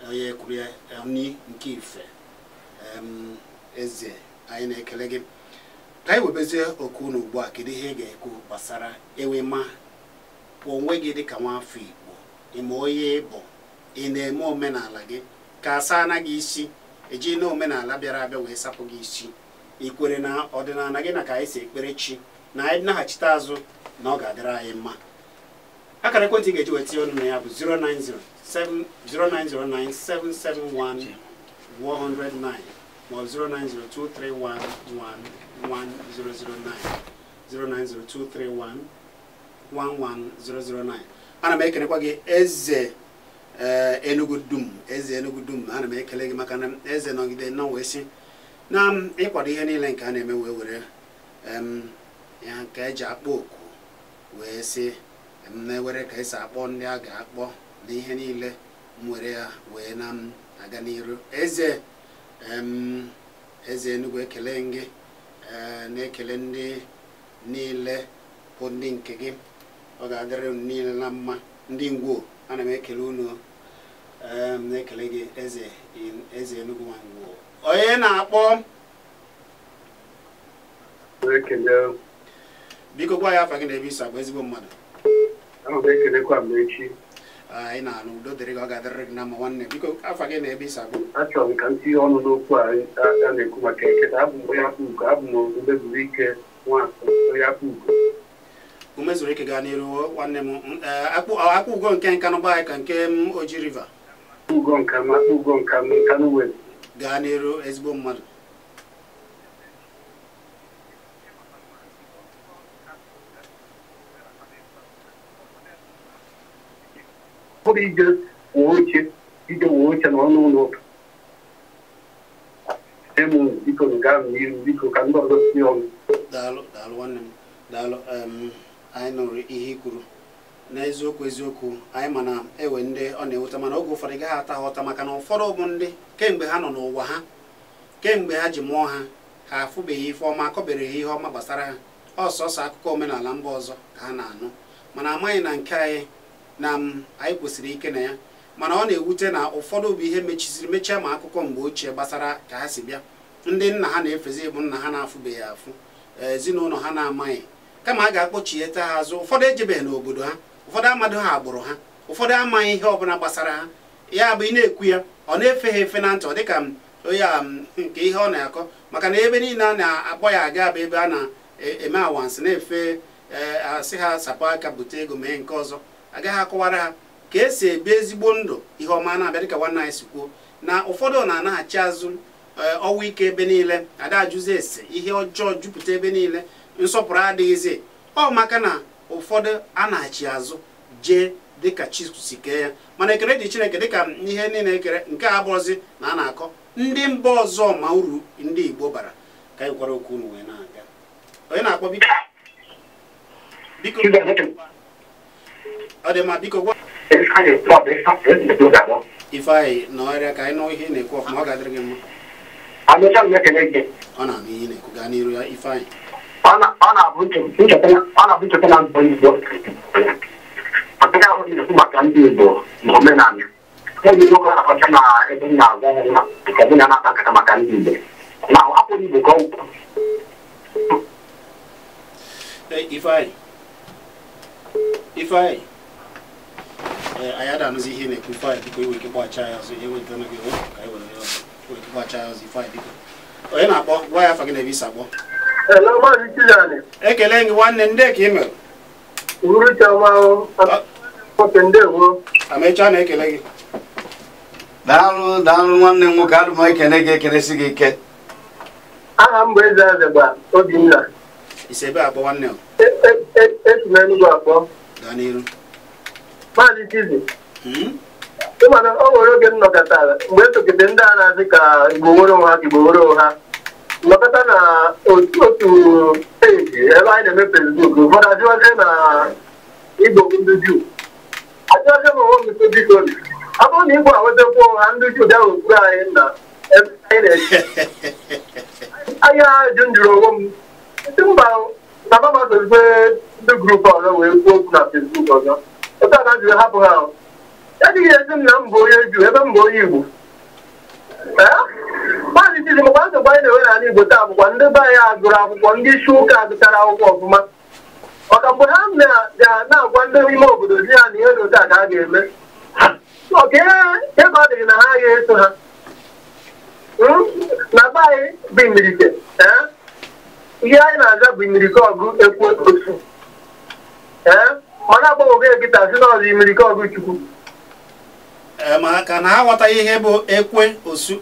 S1: onye kwuru ya oni nke ife eze anyị na-ekele gị ka anyị webezie okwu unu ugbu a kedu ihe ị ga-ekwu gbasara ewema onwe gị dịka nwafọ Igbo ime onye bụ ị na-eme omenala gị ka asa anaghị isi eji na omenala bịara abịa wee sapụ gị isi ikwere na ọdịnala gị na ka anyị si ekpere chi na anyị naghachite azụ na ọ ga-adịrị anyị mma akara ekwentị ga-eji weta ọnụ na ya bụ 0909771 109 ma 09023111009 09023111009 ana m ekelekwa gị eze Enugu dum ana m ekele gị maka na eze nọgide nnọọ wee si na ịkwado ihe niile nke a na-eme wee were ya nke eji akpọ oku wee si na-ewere ka esi akpọ ndị a ga-akpọ na ihe niile m were ya wee na-aga n'iru eze Enugu ekele gị na-ekele ndị niile bụ ndị nke gị ọ ga-adịrị niile na mma ndị ngwo ana m ekele unu na-ekele gị eze Enugu Nwangwo onye na-akpọ biko gwa ya afa gị na-ebe iso abụ ezigbo mmadụ anyị na-anụ udo dịrị gị ọ ga-adịrị gị na mma nwanne biko afa gị na-ebe iso abụ
S5: achọrọ m ka m tinye ọnụ n'okwu a na-ekwu maka eketa abụ m onye akpụ ugo abụ m omezuru ike nwafọ onye akpụ ugo
S1: umezuru ike gaa n'iru nwanne m akpụ ugo nke Nkanụba anyị ka nke Oji River
S5: ugo Nkanụ West
S1: gaa n'iru ezigbo mmadụ
S5: ụfọdụ ije wee oche n'ọnụ ụlọ ụka biko nga n'iru biko ka ndị ọzọ tinye ọnụ
S1: daalụ nwanne m daalụ anyị nụrụ ihe kwuru n'eziokwu anyị ma na ewe ndị ọ na-eweta mana oge ụfọdụ gaghị ata ha ụta maka na ụfọdụ bụ ndị kemgbe ha nọ n'ụwa ha kemgbe ha ji mụọ ha afụbeghị ife ọma akọbereghị ihe ọma gbasara ha ọsọsọ akụkọ omenala mba ọzọ ka ha na-anụ mana amaghị na nke anyị na anyị kwesịrị ike na ya mana ọ na-ewute na ụfọdụ bụ ihe mechie ma akụkọ mgbe ochie gbasara ka ha si bịa ndị nna ha na-efezi bụ nna ha na-afụbeghị afụ ezinụlọ ha na-amaghị kama a ga-akpọchieta ha azụ ụfọdụ ejebeghị n'obodo ha ụfọdụ amadụ ha agbụrụ ha ụfọdụ amaghị ihe ọbụla gbasara ha ya bụ ị na-ekwu ya ọ na-efe ha efe na ntị ọ dịka onye nke ihe ọ na-akọ maka na ebe niile a na-akpọ ya aga bụ ebe a na-eme awansị na-efe asị ha sapụ aka bute ego mee nke ọzọ agaghị akọwara ha ka esi ebe ezigbo ndụ ihe ọma na-abịa dịka nwanne anyị si kwuo na ụfọdụ na-anaghachi azụ ọnwụ ike ebe niile ada ajụzi ese ihe ọjọọ jupụta ebe niile nsọpụrụ adịghịzi ọ maka na ụfọdụ anaghachi azụ jee dịka chi si kee ya mana ekele dị Chineke dịka ihe niile ekere nke a bụrụzi na a na-akọ ndị mba ọzọ ma uru ndị Igbo bara ka anyị gwara okwu unu wee na-aga onye na-akpọ biko ọ dị ma biko gwa Ifeanyị n'ọrịa ka anyị nụ ihe na-ekwu ọfụma ọ ga-adịrị gị mma ọ na-anụ ihe na-ekwu gaa n'iru ya Ifeanyị
S5: ọ na-abụ ncheta na mbọ Igbo ọtụtụ ahụ na-ekwu maka ndị Igbo na omenala ndị Igbo na-akọcha na ebe m na-agwa nwa nke ndị na-anata nkata maka ndị Igbo na hapụrụ Igbo ka ọ
S1: Ifeanyị anyị adanụzi ihe na-ekwu Ifeanyị biko iwe ike gbacha ya azụ eweta na gị ka anyị were ike gbacha ya azụ Ifeanyị biko onye na-akpọ gwa ya afa gị na-ebe isi akpọ ekele gị nwanne ndị ka ị mere amecha na-ekele gị
S4: daalụ nwanne m nwoke adụ m ekene gị ekenesi gị ike
S5: aha m bụ eze azegba Obinna.
S1: Isi ebe akpọ nwanne o.
S5: Esi na Enugu akpọ.
S1: Gaa n'iru.
S5: Maazị Chizi. Ịmana o nwere oge m nọkọtara mgbe esogide ndị a na-asị ka Igbo nwere onwe ha ka Igbo nwere onwe ha. Nọkọta na otu peji ebe anyị na-eme Facebook ụfọdụ ajụọzie na Igbo ndị Juu. Ajụọzie ma onwe m biko ọ bụrụ na Igbo awetakwa onwe ha ndị Juu bịa okpuru anyị na ebe anyị na-eji. Anyị ajụ njụrụ onwe m ndị mba na mamasozikwe ndị grupu ọzọ wee kwuo okwu na Facebook ọzọ. Otu a ka jụrụ hapụ ha. Adịghị ezi m na m bụ onye Juu ebe m bụ onye Igbo. Maazị Chizi makwa nsogbu anyị na-enwe n'ala Igbo taa bụkwa ndị be anyị agụrụ akwụkwọ ndị isi ụka agụchara akwụkwọ ọfụma. Maka mgbe ha na-agwa ndị ime obodo di ya na ihe na otu a ka a ga-eme ebe ọ dịghị na ha ga-eso ha na be anyị bụ imirike ihe anyị na-aza bụ imirike ọgụ ekwu osu mana agbanwogo ekịta si n'ọzọ imirike ọgụ Chukwu.
S1: Maka na ha ghọtaghị ihe bụ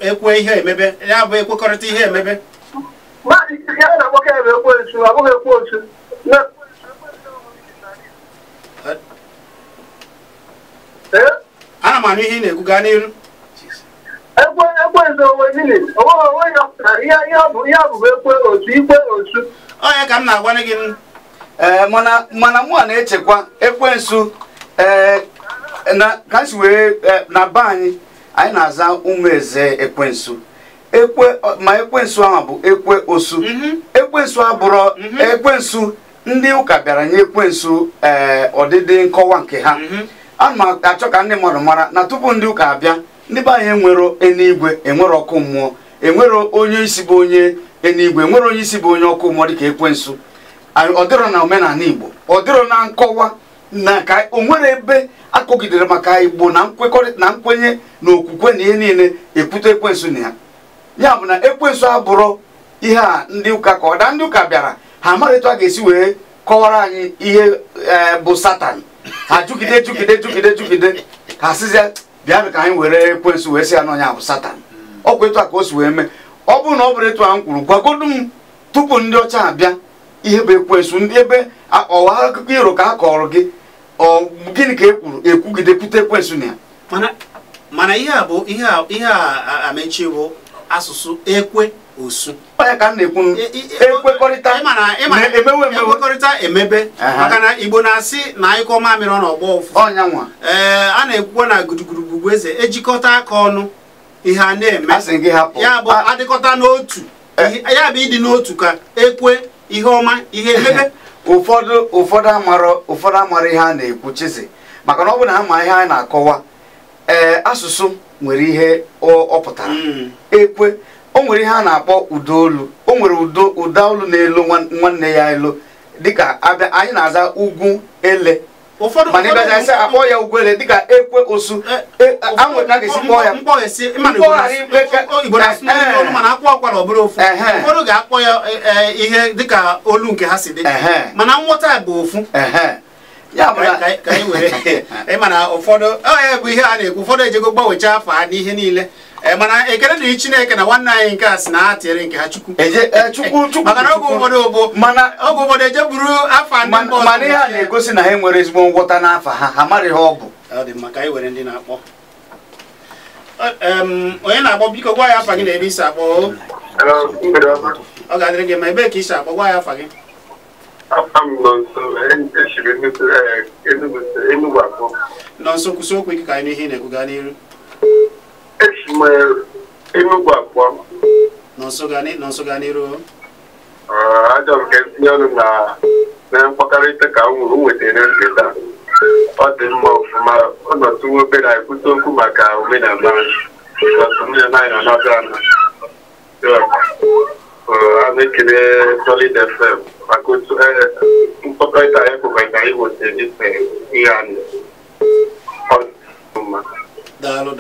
S1: ekwe ihe emebe ya bụ ekwekọrịta ihe emebe.
S5: Maazị Chizi a na-akpọka ebe ekwe osu ọ bụghị ekwe osu.
S1: Ana m anụ ihe ị na-ekwu gaa n'iru.
S5: Ekwe nzo onwe niile onwe ya pụtara ihe ọ bụ ekwe osu ikwe osu.
S1: Ọ ya ka m na-agwa gị.
S4: mana mụ a na-echekwa ekwensu na ka si wee na be anyị na-aza ụmụ eze ekwensu ma ekwensu ahụ bụ ekwe osu. Ekwensu abụrụ ekwensu ndị ụka bịara nye ekwensu ọdịdị nkọwa nke ha. Ana m achọ ka ndị mmadụ mara na tupu ndị ụka abịa ndị be anyị enwero eluigwe enwere ọkụ mmụọ enwere onye isi bụ onye eluigwe enwere onye isi bụ onye ọkụ mmụọ dịka ekwensu. Ọ dịrọ na omenala Igbo ọ dịrọ na nkọwa na ka o nwere ebe akọgidere maka Igbo na nkwekọrịta na nkwenye na okwukwe na ihe niile ekwute ekwensu na ya bụ na ekwensu abụrụ ihe a ndị ụka ka ọ da ndị ụka bịara ha amarịtụ a ga-esi wee kọwara anyị ihe bụ Satan ha jugide ha sịzịa bịa ka anyị were ekwensu wee sị ya n'ọnya bụ Satan. Ọkwa etu a ka o si wee mee. Ọ bụrụ na ọ bụrụ etu a m kwuru gwagodu m tupu ndị ọcha abịa ihe bụ ekwensu ndị ebe ọwa akụkọ iro ka a kọrọ gị gịnị ka ekwugide pụta ekwensu na ya.
S1: Mana ihe a bụ ihe a amechi bụ asụsụ ekwe osu.
S4: Onye ka m na-ekwu ekwekọrịta
S1: ekwekọrịta emebe maka na Igbo na-asị na anyịkọ mamịrị ọ n'ọgbọ ụfụ.
S4: Ọnya nwa
S1: a na-ekwukwa na gburugburu eze ejikọta aka ọnụ ihe a na-eme ya bụ adịkọta n'otu ya bụ ịdị n'otu ka ekwe ihe ọma ihe emebe.
S4: ụfọdụ amara ihe a na-ekwu Chizi maka na ọ bụ na ha ma ihe a na-akọwa asụsụ nwere ihe ọ pụtara. Ekwe o nwere ihe a na-akpọ ụdaolu o nwere ụda olu na-elu nwanne ya elu dịka abịa anyị na-aza ugwu ele mana ịbịa sị akpọ ya ugwu ele dịka ekwe osu anwere na ga-esi kpọọ ya
S1: ụfọdụ ga-akpọ ya ihe dịka olu nke ha si dị mana nghọta bụ ofu.
S4: Ya bụ
S1: ka anyị were ịmana ụfọdụ ya bụ ihe a na-ekwu ụfọdụ ejego gbanwecha afọ ha n'ihe niile mana ekele dịrị Chineke na nwanne anyị nke a si na ha tinyere nke ha Chukwu maka na oge ụfọdụ eje buru afa ndị mbọ
S4: mana ihe a na-egosi na ha nwere ezigbo nghọta n'afa ha mara ihe ọ bụ.
S1: Ọ dị mma ka anyị were ndị na-akpọ onye na-akpọ biko gwa ya afa gị na ebe isi akpọ. Ọ ga-adịrị gị ma ebe ka isi akpọ gwa ya afa gị. Nọ nso kwụsị okwu ike ka anyị n'ihe na-ekwu gaa n'iru. Nọ nso gaa n'iru.
S5: Ajọ m ka etinye ọnụ na mkpakọrịta ka m nwetara nketa ọ dị mma ọfụma ọnọdụ obere ekwute okwu maka omenala a na-ekele Solid FM maka otu mkpakọrịta anyị kwụkwara anyị wetara ihe anyị
S1: daalụ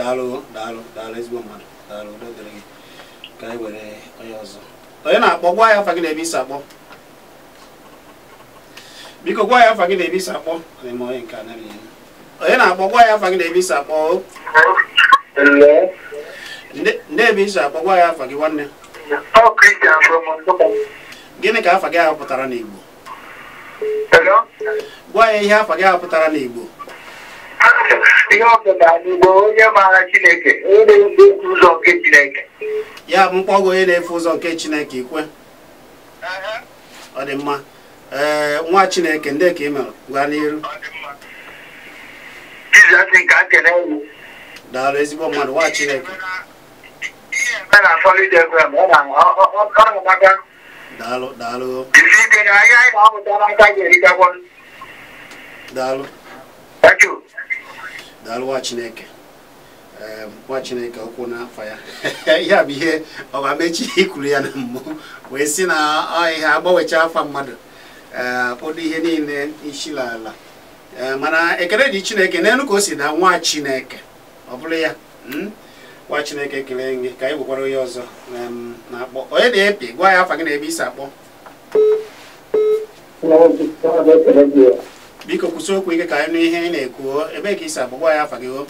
S1: ezigbo mmadụ daalụ dọdịrị gị ka anyị were onye ọzọ. Onye na-akpọ gwa ya afa gị na ebe isi akpọ biko gwa ya afa gị na ebe isi akpọ. Onye na-akpọ gwa ya afa gị na ebe isi akpọ ndị ebe isi akpọ gwa ya afa gị nwanne. Gịnị ka afa gị ahụ pụtara n'Igbo? Gwa ya ihe afa gị ahụ pụtara n'Igbo.
S5: Ihe ọ pụtara n'Igbo onye maara Chineke, onye na-efe ụzọ nke Chineke.
S1: Ya bụ mkpọgo onye na-efe ụzọ nke Chineke ikwe. Ọ dị mma. Nwa Chineke ndị ka ị mere gwa n'iru.
S5: Jizọs nke akene ewu.
S1: Daalụ ezigbo mmadụ nwa Chineke. Daalụ daalụ. Daalụ. Daalụ nwa Chineke. Nwa Chineke okwu n'afọ ya. Ya bụ ihe ọbamechi ikwuru ya na mbụ wee sị na ihe agbanwecha afa mmadụ kpọdo ihe niile isi ala. Mana ekele dị Chineke n'elu ka o si na nwa Chineke ọ bụrụ ya. Nwa Chineke ekele gị ka anyị gwekwara onye ọzọ na-akpọ onye na-epi gwa ya afa gị na ebe isi akpọ. Biko kwụsị okwu ike ka anyị nụ ihe ị na-ekwu ebe ka isi akpọ gwa ya afa gị o.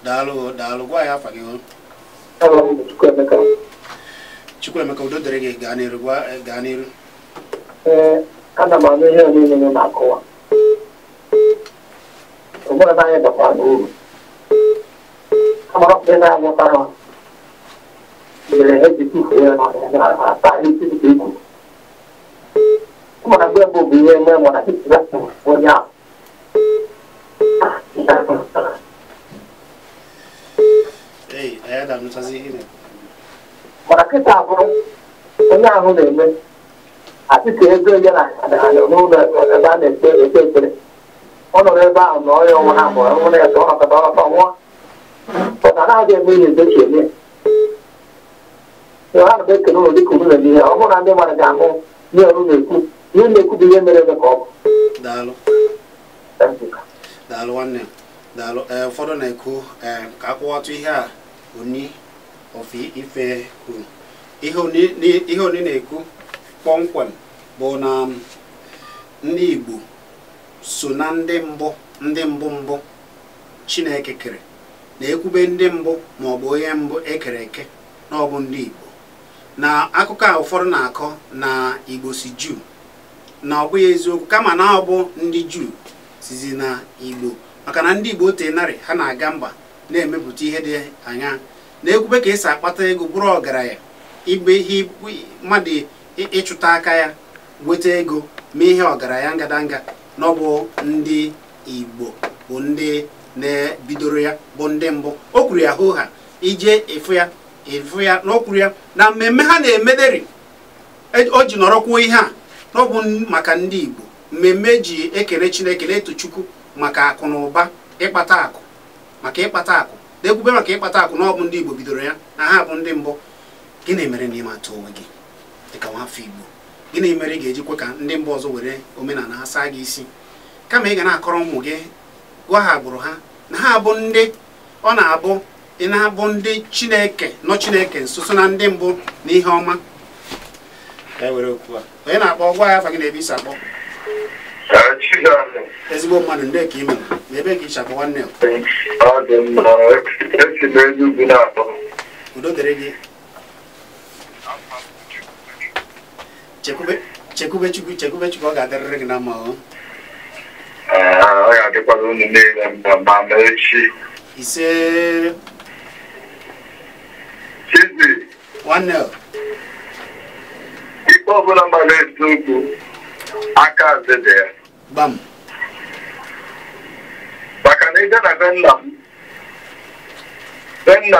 S1: Daalụ gwa ya afa gị o. Chukwuemeka udo dịrị gị gaa n'iru gaa n'iru.
S5: Ana m anụ ihe niile na-akọwa. Ụgbọrọ anyị bakwa n'uru. Amara ọkpụrụ na-agwọta ha. Mere ha ji tufu ya na-ata isi dị ikwu. Ụmụna mgbe mbụ bụ ihe eme mụ na ịtụla onye ahụ. Mana kịta abụrụ onye ahụ na-eme atịka ego ya na n'ụlọ ebe a na-ekpe ekpere. Ọ nọrọ ebe ahụ na ọrịa ọnwa na abụọ ọnwụ na-ete ọnọkọta ọnọkọ nwa. Pụta na-aga eme ihe edochi eme. Ha na ekele ụlọ dịka uru na-eme ihe ọ bụrụ na ndị mmadụ ga-ahụ ihe ọrụ na-ekwu ihe na-ekwu bụ ihe mere eme ka ọ bụ.
S1: Daalụ. Daalụ nwanne m. Daalụ. Ụfọdụ na-ekwu ka akwụwatụ ihe a oni ofi ife kwuru. Ihe oni na-ekwu kpọmkwem bụ na ndị Igbo so na ndị mbụ Chineke kere na-ekwube ndị mbụ ma ọ bụ onye mbụ ekere eke na ọ bụ ndị Igbo. Na akụkọ a ụfọdụ na-akọ na Igbo si Juu na ọ bụghị eziokwu kama na ọ bụ ndị Juu sizi na Igbo maka na ndị Igbo tenarị ha na-aga mba na-emepụta ihe dị anya na-ekwube ka esi akpata ego bụrụ ọgaranya ibe ihe mmadụ ịchụta aka ya weta ego mee ihe ọgaranya ngadanga na ọ bụ ndị Igbo bụ ndị na-bidoro ya bụ ndị mbụ. O kwuru ya hoo ha ije efu ya na o kwuru ya na mmemme ha na-emederi o ji nọrọkwuo ihe a na ọ bụ maka ndị Igbo mmemme ji ekele Chineke na-eto Chukwu maka akụ na ụba ịkpata akụ maka ịkpata akụ na-ekwube maka ịkpata akụ na ọ bụ ndị Igbo bidoro ya na ha bụ ndị mbụ. Gịnị mere na ịma atụ onwe gị dịka nwafọ Igbo? Gịnị mere ị ga-ejikwa ka ndị mba ọzọ were omenala ha saa gị isi kama ị ga na-akọrọ ụmụ gị gwa ha agbụrụ ha na ha bụ ndị ọ na-abụ ị na-abụ ndị Chineke nọ Chineke nso na ndị mbụ na ihe ọma. Ka were okwu a onye na-akpọ gwa ya afa gị na ebe isi akpọ. Ezigbo mmadụ ndị ka ime na ebe ka isi akpọ nwanne udo dịrị gị. Chekwube Chukwu ọ ga-adịrịrị gị na mma o.
S5: Ọ ga-adịkwara unu niile ma echi.
S1: Ise
S5: Chizi
S1: nwanne
S5: ikpe ọbụla mmadụ eziokwu aka azị dị ya
S1: gbam
S5: maka na ije na be nna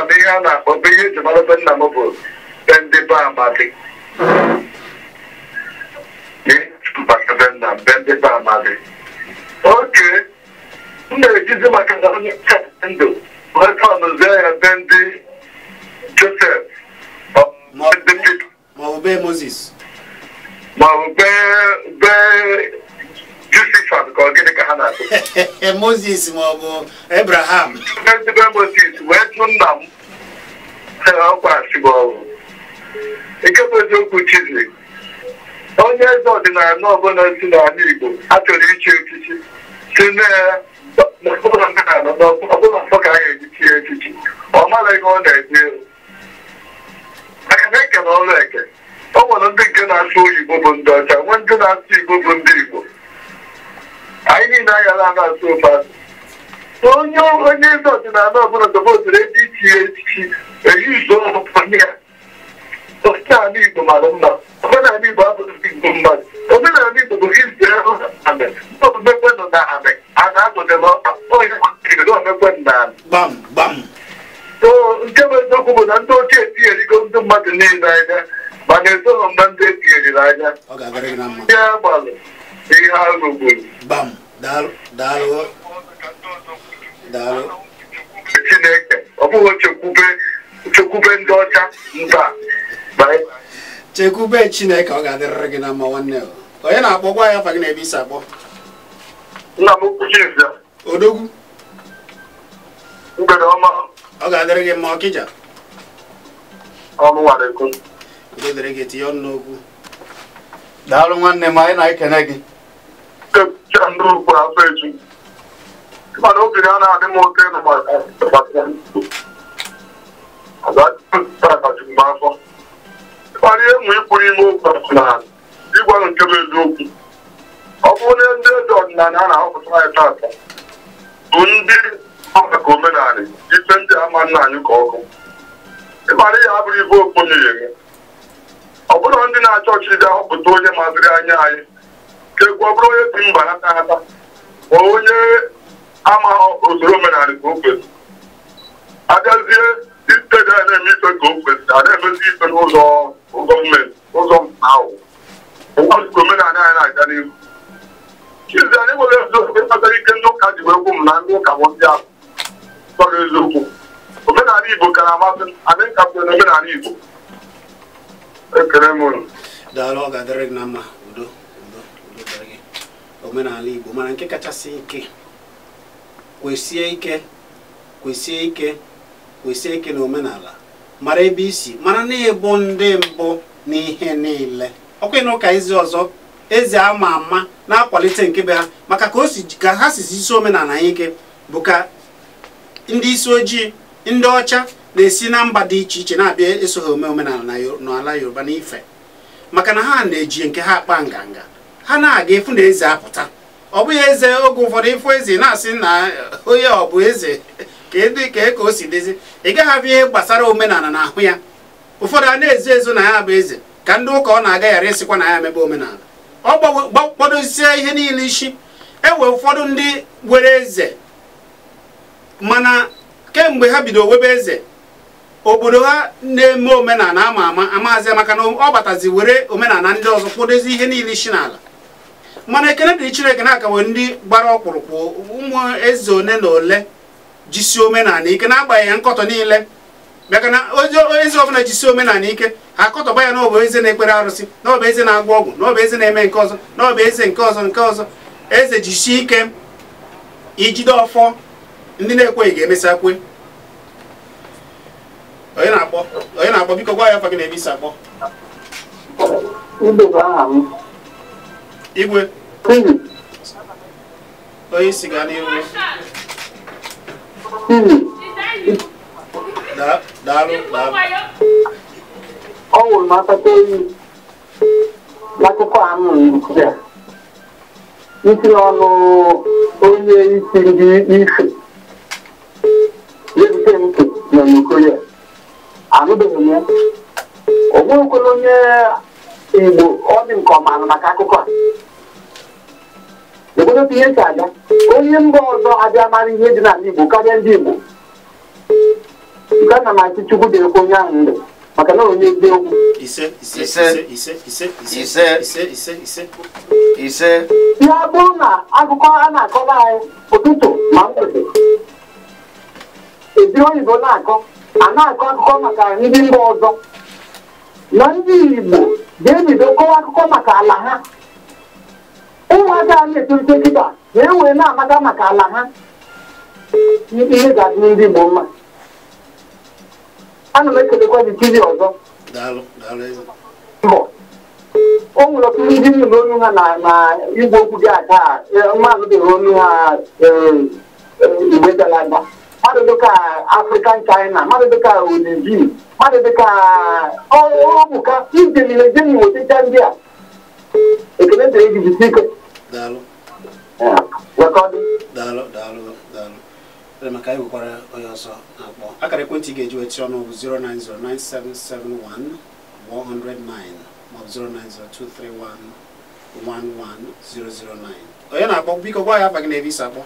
S5: m ihe a na-akpọ be ihe eji mara be nna m bụ be ndị be amadi oke m na-ejizi maka na onye ndụ weta ọnụzie ya be ndị Joseph
S1: ma ọ bụ be Moses
S5: ma ọ bụ be Josephat ka ọ gịnị ka ha na-atụ
S1: Moses ma ọ bụ Abraham
S5: be Moses wee tụ nna m ọkwa asịgba ọrụ nke bụ eziokwu Chizi onye eze ọdịnala ọbụla si n'ala Igbo a chọrọ ichi echichi si ọbụla mfọ ka a ga-eji chie ihe ọ na-ete maka na eke na ọrụ eke ọ nwere ndị nke na-asụ oyibo bụ ndị ọcha nwee ndị na-asụ igbo bụ ndị igbo anyị niile anyala na-asụ ofe asụ onye eze ọdịnala ọbụla doboziri ebe ichi echichi eyizo ya omenala igbo mara mma omenala igbo abụghị igbo mmadụ omenala igbo bụ ize omekwe nọ na amị a na-agụdebe omekwe na amị nke bụ eziokwu bụ na ndị ochie etinyerigo ndị mmadụ niile anya mana ezoghị m na ndị etinyeriri anya ihe agbalụ ihe ha rụgburu Chineke ọ bụghị chekwube ndị ọcha mba
S1: chekwube Chineke ọ ga-adịrịrị gị na mma nwanne onye na-akpọkwa ya afa gị na-ebe isi akpọ
S5: nna m kwuchizia
S1: odogwu
S5: mgbede ọma
S1: ọ ga-adịrị gị mma Ọkịja
S5: ọmụnwareko
S1: udo dịrị gị tinye ọnụ n'okwu
S4: daalụ nwanne m anyị na-ekene gị
S5: ndị ugwu afọ echi mana obi a na-adị m oke afọ ịkparịa ịmụ ịkwụrụ ime okwu ọdịnala ịgwa nke bụ eziokwu ọ bụrụ na ndị eze ọdịnala a na-ahọpụta anyị tata bụ ndị maka omenala ife ndị ama nna anyị ka ọkụ ịkparị ya abụrụ ibe okponyere eme ọ bụrụ ndị na-achọ ọchịchị ahọpụta onye maziri anya anyị kekwa ọ bụrụ onye si mba nata nata ma onye ama usoro omenala ka o kwesịrị abịazie istedi a na-eme ife ka o kwesịrị a na-emezi ife n'ụzọ gọọmenti ụzọ ahụ ka omenala anyị na-aga n'ihu chizi anyị nwere eziokwu kpatara ike ndị ụka ji wee gwu m na ndị ụka bụ ndị ahụ gbara eziokwu omenala Igbo ka na-amasị m anyị nkapụrụ na omenala Igbo ekele m unu
S1: daalụ ọ ga-adịrị gị na mma udo dịrị gị omenala Igbo mana nke kachasị ike kwesie ike na omenala mara ebe isi mara na ịbụ ndị mbụ n'ihe niile ọkwa na ụka ezi ọzọ eze ama ama na-akwalite nke be ha maka ka ha sizi isi omenala anyị ike bụ ka ndị isi ojii ndị ọcha na-esi na mba dị iche iche na-abịa esoghi omenala n'ala Yoruba n'ife maka na ha na-eji nke ha akpa nganga ha na-aga efu na eze apụta ọ bụghị eze oge ụfọdụ ịfụ eze na-asị na onye ọ bụ eze ka o si dezi ị gaghị abịa ihe gbasara omenala na ahụ ya ụfọdụ a na-ezo ezo na ya bụ eze ka ndị ụka ọ na-aga ghara ịsịkwa na ya mebe omenala ọ gbadozie ihe niile isi ewe ụfọdụ ndị were eze mana kemgbe ha bido webe eze obodo ha na-eme omenala ama amazi maka na ọ batazi were omenala ndị ọzọ kpodozi ihe niile isi n'ala mana ekene dịrị Chineke na-akawe ndị gbara ọkpụrụkpụ ụmụ eze one na ole jisi omenala ike na-agbanyeghị nkọtọ niile bịaka na eze ọbụla jisi omenala ike ha akọtọba ya na ọ bụ eze na-ekpere arụsị na ọ bụ eze na-agwọ ọgwụ na ọ bụ eze na-eme nke ọzọ na ọ bụ eze nke ọzọ eze jisi ike ijide ọfọ ndị na-ekweghị ga-emesịa kwe onye na-akpọ biko gwa ya afa gị na ebe isi akpọ igwe onye isi gaa n'ihu daalụ
S5: ọ wụrụ m akpata oyi n'akụkọ ahụ ya isi n'ọnụ onye isi ndị ife ebute ntị na Nkoya anụbeghị m ya o nwekwara onye Igbo ọ dị nke ọma maka akụkọ a egodote ihe si aga onye mba ọzọ abịa mara ihe dị n'ala Igbo karịa ndị Igbo nke na machi Chukwu dịrekwa onye ahụ ndụ maka na onye eziokwu
S4: ise
S5: ya bụrụ na akụkọ a na-akọba anyị ụtụtụ ma mgbede ezi oyibo na-akọ akụkọ maka ndị mba ọzọ na ndị Igbo ga-ebido kọwa akụkọ maka ala ha ụmụaka a na-etolite kịta na-enwe na-amata maka ala ha ihe ga-adị ndị Igbo mma ana m ekelekwa gị TV ọzọ mbọ o nwere ọtụtụ ndị nụrụ olu ha na igwe okwu gị aka mmadụ dịrị olu ha igwe gara aga ha mmadụ dịka African China, mmadụ dịka Olivi, mmadụ dịka ọbụka ijemile jemi wetịcha ndị a ekele dịrị gị jisi ike.
S1: Daalụ. Daalụ. Maka anyị nwekwara onye ọzọ na-akpọ akara ekwentị ị ga-eji wetị ọnụ bụ 09097711009 maọbụ 09023111009. Onye na-akpọ biko gwa ya afa gị na ebe isi akpọ.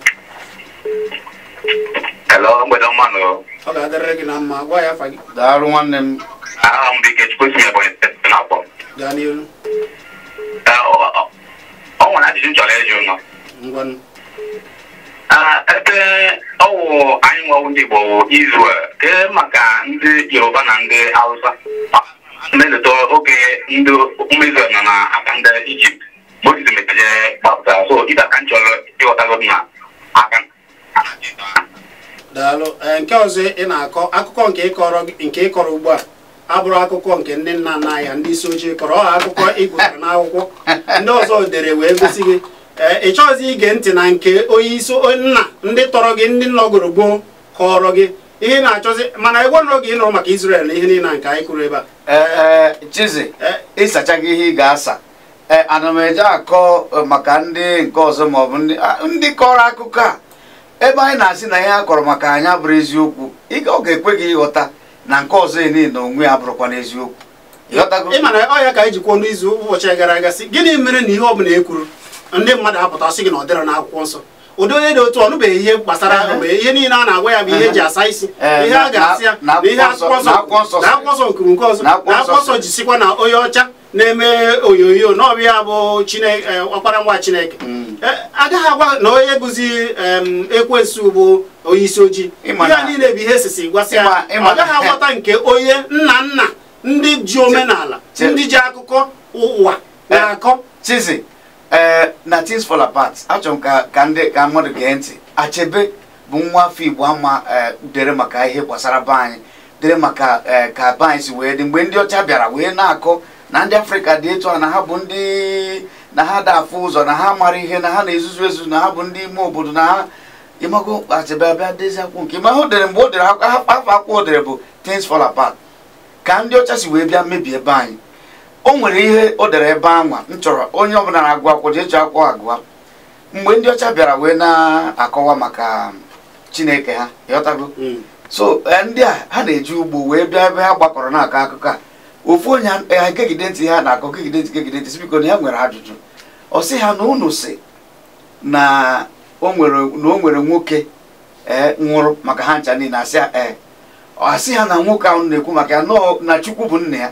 S6: Hello, mgbede ọma nọ.
S1: Ọ ga-adịrịrị gị na mma, gwa ya afa gị.
S4: Daalụ nwanne m.
S6: Aha m bụ Ikechukwu si Ebonyi steeti na-akpọ.
S1: Gaa n'ihu.
S6: Ọ nwere ajụjụ m chọrọ ịjụ nọ.
S1: Ngwanụ.
S6: Ebe ọwụ anyị nwewu ndị Igbo wụ Israel, kee maka ndị Yoruba na ndị Hausa. Mmelite oge ndị ụmụ Israel nọ n'aka ndị Ijipt, Moses mepeje gbapụta, so ịda ka m chọrọ ịghọtago na aka.
S1: Daalụ. Nke ọzọ ị na-akọ akụkọ nke ị kọrọ ugbu a abụrụ akụkọ nke ndị nna nna ya ndị isi ojii kọrọ, ọ akụkọ ị gụtara n'akwụkwọ ndị ọzọ dere wee gosi gị. Ị chọghịzi ige ntị na nke onye isi nna ndị tọrọ gị ndị nọgoro gboo kọrọ gị ihe na-achọzi, mana egwe n'oge ị nụrụ maka Israel na ihe niile nke anyị kwuru ebe a.
S4: Chizi, ịsacha gị ihe ị ga-asa. Ana m eje akọ maka ndị nke ọzọ maọbụ ndị kọrọ akụkọ a ebe anyị na-asị na ihe a kọrọ maka anyị abụrụ eziokwu. Ọ ga-ekwe gị ịghọta na nke ọzọ niile na onwe ya bụrụkwa n'eziokwu.
S1: Ị mana ọ ya ka anyị jikwa n'izu ụbọchị gara aga sị gịnị mere na ihe ọ bụla e kwuru ndị mmadụ apụta sị gị na ọ dịrọ n'akwụkwọ nsọ. Ụdị onye dị otu ọnụbeghị ihe gbasara ihe niile a na-agwa ya bụ ihe eji asa isi, ihe a ga-asị ya na ihe akwụkwọ nsọ nkuru nke ọzọ na akwụkwọ nsọ jisikwa na onye ọcha na-eme onyonyo na ọbịa bụ Chineke, ọkpara nwa Chineke. Agaghị agwa na onye bụzi ekwensu bụ onye isi ojii. Ihe a niile bụ ihe esisi gwasị ya. Ọ gaghị aghọta nke onye nna ndị ji omenala, ndị ji akụkọ ụwa na-akọ.
S4: Chizi, na things fall apart. Achọrọ m ka mmadụ gee ntị. Achebe bụ nwa afọ Igbo ama dere maka ihe gbasara be anyị, dere maka ka be anyị si wee dị mgbe ndị ọcha bịara wee na-akọ na ndị Afrịka dị etu a, na ha bụ ndị na ha da afụ ụzọ, na ha mara ihe, na ha na-ezuzu ezuzu, na ha bụ ndị ime obodo, na ha ịmago. Achebe abịa dezi akwụkwọ nke ma o dere mgbe o dere afọ akwụkwọ o dere bụ things fall apart, ka ndị ọcha si wee bịa mebie ebe anyị. O nwere ihe o dere ebe anwa m chọrọ onye ọbụla na-agụ akwụkwọ ji eji akwụkwọ agụa. Mgbe ndị ọcha bịara wee na-akọwa maka Chineke ha, ịghọtago. So ndị a ha na-eji ugbo wee bịa ebe ha gbakọrọ na-akọ akụkọ a. Ofu onye ha gegide ntị ha na-akọ gegide ntị biko na ya nwere ajụjụ. Ọ sị ha na unu si na o nwere nwoke nwụrụ maka ha ncha niile. Asị ha na nwoke ahụ na-ekwu maka ya na Chukwu bụ nna ya.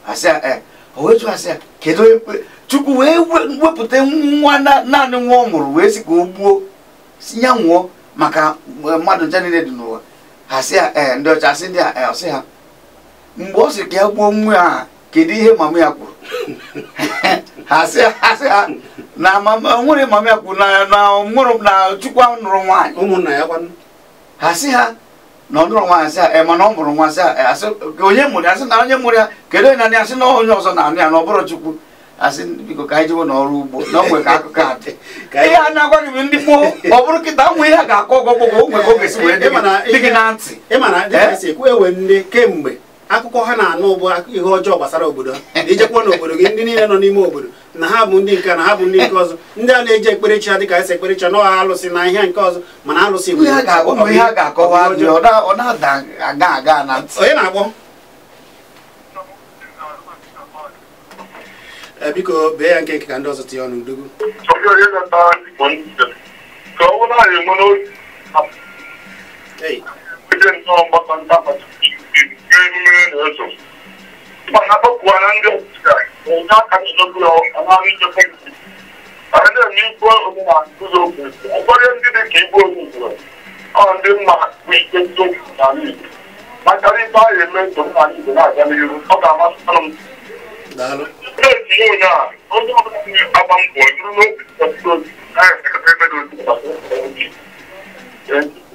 S4: Asị ya o wetu asị ya kedu Chukwu wee wepụta nwa naanị nwa ọ mụrụ wee sị ka o gbuo ya nwụọ maka mmadụ ncha niile dị n'ụwa. Ha sị ya ndị ọcha asị ndị a ọsị ha mgbe ọ sị ka ya gbuo nwa ha kedu ihe mama ya kwuru? Ha sị ha na nwere mama ya kwuru na nwụrụ na Chukwu ahụ nụrụ nwaanyị
S1: ụmụnna ya kwanụ.
S4: Ha sị ha na ọ nụrụ nwaanyị sị ha mana ọ mụrụ nwa sị ha asị onye mụrụ ya, sị na onye mụrụ ya kedu onye na-anị asị na onye ọzọ na-anụ ya na ọ bụrụ Chukwu. Asị biko ka anyị jewe n'ọrụ ugbo na onwe ka akụkọ a dị. Ihe a na-agwa gị bụ ndị gboo ọ bụrụ kịta nwe ihe a ga-akọ ọgọgbọgọ onwe ka ọ ga-esi wee dị gị na ntị.
S1: Ịmana dịka esi ekwu ewe ndị kemgbe akụkọ ha na-anụ bụ ihe ọjọọ gbasara obodo ha. Ijekwa n'obodo gị ndị niile nọ n'ime obodo na ha bụ ndị nke na ha bụ ndị nke ọzọ, ndị a na-eji ekperechi ha dịka esi ekperechi na ọha alụsị na ihe nke ọzọ, mana alụsị bụ
S4: ihe a ga-akọwa ọ na-ada aga na ntị.
S1: Onye na-akpọ biko bee ya nke ka ndị ọzọ tinye ọnụ ndogo.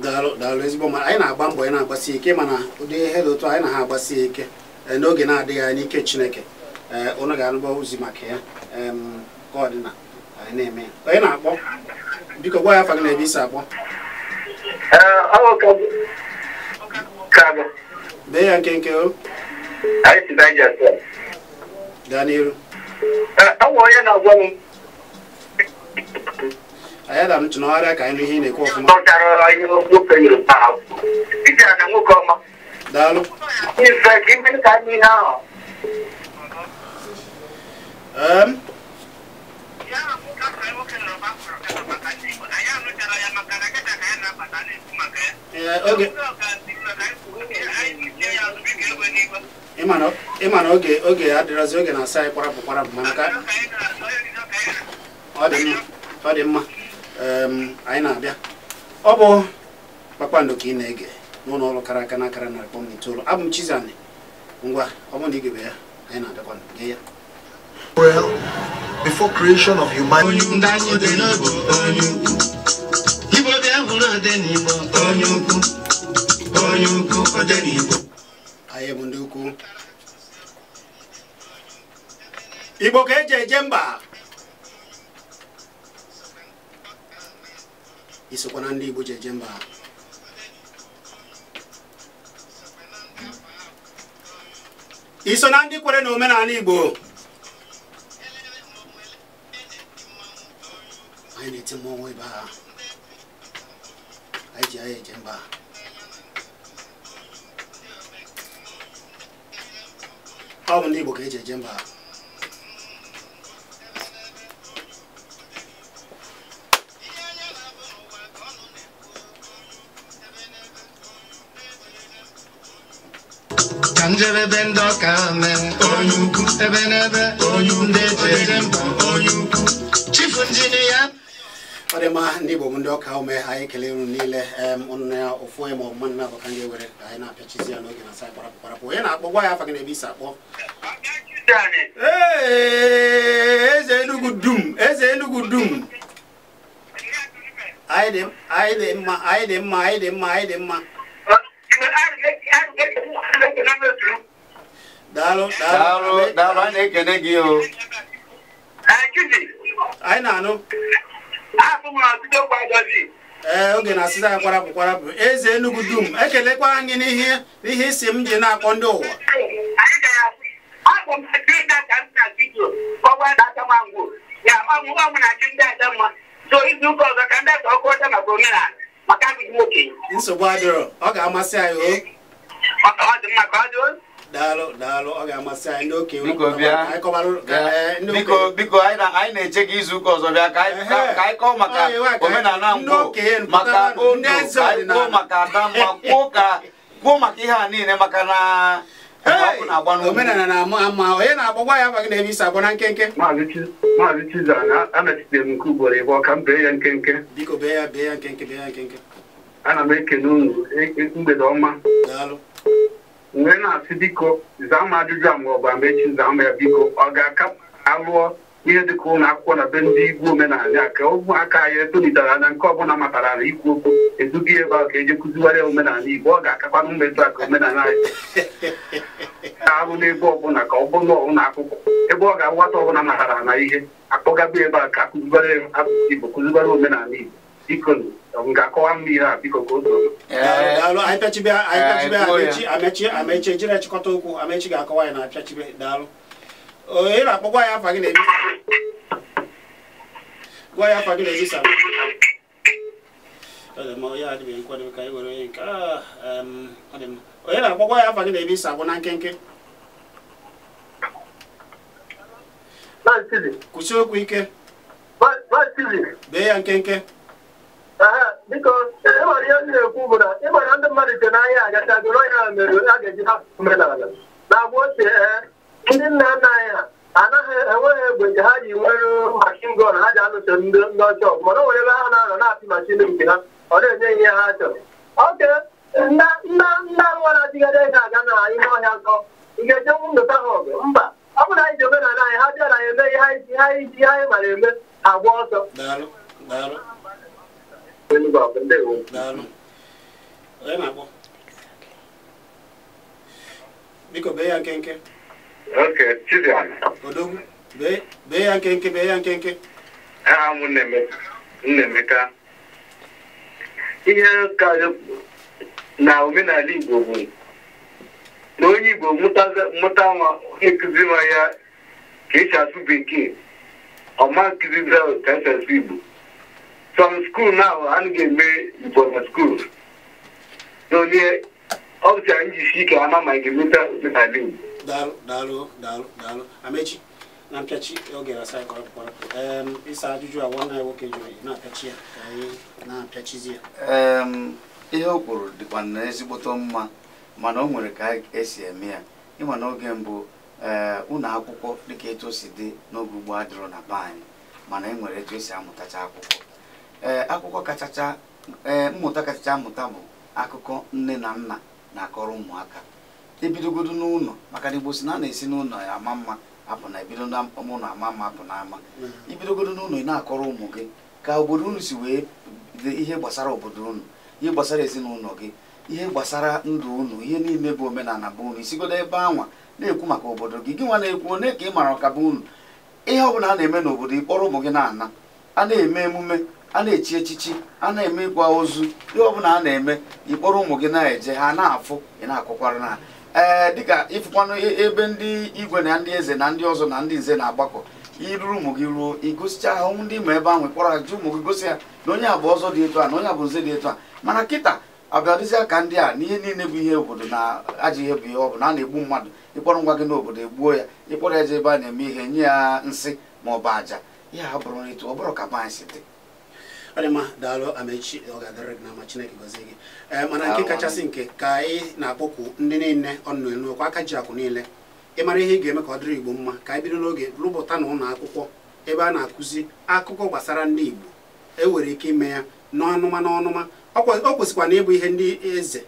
S1: Daalụ. Daalụ ezigbo mma. Anyị na-agba mbọ, anyị na-agbasi ike, mana ụdị ihe dị otu anyị na ha agbasi ike n'oge na-adịghị anya n'ike Chineke. Ụnụ ga-anụba ozi maka ya ka ọ dị na anyị na-eme ya. Onye na-akpọ biko gwa ya afa gị na ebe isi akpọ. bee ya nkenke o
S5: anyị si Naija steeti.
S1: gaa n'iru
S5: Ọ nwere onye na-agwa m
S1: anyị da m tụnagharịa ka anyị nụ ihe ị na-ekwu ọfụma
S5: tọchara ihe nwoke Yoruba ahụ. Iji aka nwoke ọma.
S1: daalụ
S5: Ife ka ime ka anyị ihe ahụ.
S1: ịma na oge adịrọzi oge na-asa anyị kwarapụ mana ka ọ dị mma anyị na-abịa ọ bụ Kpakpando ka ị na-ege n'ụlọ ọrụ kara aka n'akara narị kpọm na itoolu abụ m Chizani ngwa ọ bụ na igebe ya anyị na-abịakwa gee ya
S2: Well, before creation of humanity.
S1: anyị bụ ndị ukwu Igbo ka eji eje mba isokwa na ndị Igbo ji eje mba iso na ndị kwere na omenala Igbo anyị na-eti mmọnwụ ebe a anyị ji anyị eje mba ọ bụ ndị Igbo ka eji eje mba
S7: Kanjebe bendo kame onyuku ebenebe onyunde jemba onyuku chifu engineer
S1: ọ dị mma ndị Igbo bụ ndị ọka ume anyị kelee unu niile ụnụ ya ofu onye ma ọ mmadụ na-abụ ka anyị were ka anyị na-apịachizi ya n'oge na sa kparapụ onye na-akpọ gwa ya afa gị na ebe isi akpọ eze Enugu dum anyị dị mma daalụ
S4: anyị na-ekene gị o
S1: anyị na-anụ oge na-asịza ya kwarapụ eze Enugu dum ekelekwa anyị n'ihe isi m ji na-akpọ ndị ụwa nsogbu adịrọ ọ ga-amasị anyị o daalụ ọ ga-amasị anyị ndị okenye
S4: biko anyị na-eche gị izu ụka ọzọ bịa ka anyị kọọ maka omenala Ngwo maka ondo anyị kwuo maka Adamma kwuo maka ihe a niile maka na
S1: omenala na-ama ama onye na-agbagwa ya abaghị na-ebe isi agba na nkenke
S5: Maazị Chizani anachitere m nke ugboro ịbụọ ka m bee ya nkenke
S1: biko bee ya nkenke
S5: ana m ekene unu mgbede ọma
S1: daalụ
S5: mgbe na-asị biko zaa m ajụjụ a ma ọ bụ amechi zaa m ya biko ọ ga-aka alụọ ihe dịka ụlọ akwụkwọ na be ndị Igbo omenala ka ụmụaka anyị etolitara anya nke ọbụla matara na ikwu okwu eduga ebe a ka eje kụziwara omenala Igbo ọ ga-akakwanụ mmezu aka omenala anyị arụ n'ebe ọbụla ka ọ bụrụ ụlọ akwụkwọ ebe ọ ga-awata ọbụla matara na ihe akpọgaba ebe a ka kụziwara asụsụ Igbo kụziwara omenala Igbo biko m ga-akọwa m ihe a biko ka o doo
S1: daalụ anyị pịachibe amechi ejiri echịkọta okwu amechi ga-akọwa ya na apịachibe daalụ onye na-akpọgwa ya afa gị na-ebi gwa ya afa gị na-ebi sa onye adịbeghị nkwadebe ka anyị were onye nke onye na-akpọgwa ya afa gị na-ebi sa bụ na nkenke kwụsị okwu ike bee ya nkenke
S5: biko ịmara ihe ndị na-ekwu bụ na ịmara ndị mmadụ che n'ahịa agachagoro ya mere a ga-eji ha omenala na agba ochie ndị nna nna anyị ha anaghị enweghị egbe nke ha ji nwere machin gun ha ji anụcha ndị ọcha ọgụ mana o nwere ebe ha na-anọ na-apị machin nke ha ọ na-enye ihe ha chọrọ oke nna nwa na-adịgara ego aga na ihe ọhịa nkọ ị ga-eje ndụta ha ọgụ mba ọ bụ na anyị ji omenala anyị ha bịara anyị eme ihe anyị mara eme agba ọsọ
S1: biko bee ya nkenke
S5: Chizani
S1: odogwu bee ya nkenke
S5: aha m Nnaemeka ihe ka na omenala Igbo bụ na onye Igbo mmụta nwa ekuzi nwa ya ka esi asụ bekee ọma nkuzi ka esi asụ Igbo some school now a ga-eme Igbo na school n'onye ọ bụcha anyị jisi ike ama ma ga-emeta omenala Igbo.
S1: Daalụ Amechi na mpịachi oge rasa kọrọpụkọrọpụ ịsa ajụjụ a nwanne ya nwoke jụrụ na-apịachi ya ka anyị na-apịachizi ya.
S4: Ihe o kwuru dịkwa na ezigboto mma mana o nwere ka esi eme ya ịma n'oge mbụ ụlọ akwụkwọ dịka etu o si dị n'oge ugbo adịrọ na be anyị mana e nwere etu esi amụtacha akwụkwọ akwụkwọ kachacha mmụta kachacha amụta bụ akụkọ nne na nna na-akọrọ ụmụaka ebidogodo n'ụlọ maka na Igbo si na na-esi n'ụlọ ya ama mma apụ na ebido na ụlọ ama mma apụ na ama ibidogodo n'ụlọ ị na-akọrọ ụmụ gị ka obodo unu si wee ihe gbasara obodo unu ihe gbasara ezinụlọ gị ihe gbasara ndụ unu ihe niile bụ omenala bụ unu isigodo ebe anwa na-ekwu maka obodo gị gị nwa na-ekwu one ka ị mara ọka bụ unu ihe ọbụla a na-eme n'obodo ịkpọrọ ụmụ gị na-ana a na-eme emume a na-echi echichi a na-eme ịkwa ozu ihe ọbụla a na-eme ịkpọrọ ụmụ gị na-eje ha na-afụ ị na-akọkwara na dịka ịfụkwanụ ebe ndị igwe na ndị eze na ndị ọzọ na ndị nze na-agbakọ iruru ụmụ gị ruo igosicha ha ụmụ ndị ma ebe ahụ ịkpọrọ ajụ ụmụ gị gosi ya na onye a bụ ọzọ dị etu a na onye a bụ nze dị etu a mana kịta abịadịzịa ka ndị a n'ihe niile bụ ihe obodo na ajọ ihe bụ ihe ọ bụ na a na-egbu mmadụ ịkpọrọ ngwa gị n'obodo egbuo ya ịkpọrọ ya je ebe a na-eme ihe nye ya nsị ma ọ bụ aja ihe a bụrụ etu ọ bụrụ ka be anyị si dị.
S1: Ọdịmma daalụ Amechi ọ ga-adịrị gị na ma Chineke gọzie gị mana nke kachasị nke ka anyị na-akpọkwu ndị niile ọnụ elu okwu aka ji akwụ niile ịmara ihe ị ga-eme ka ọ dịrị Igbo mma ka anyị bido n'oge rụpụta na ụlọ akwụkwọ ebe a na-akụzi akụkọ gbasara ndị Igbo enwere ike ime ya n'ọnụma ọ kwesịkwa na ịbụ ihe ndị eze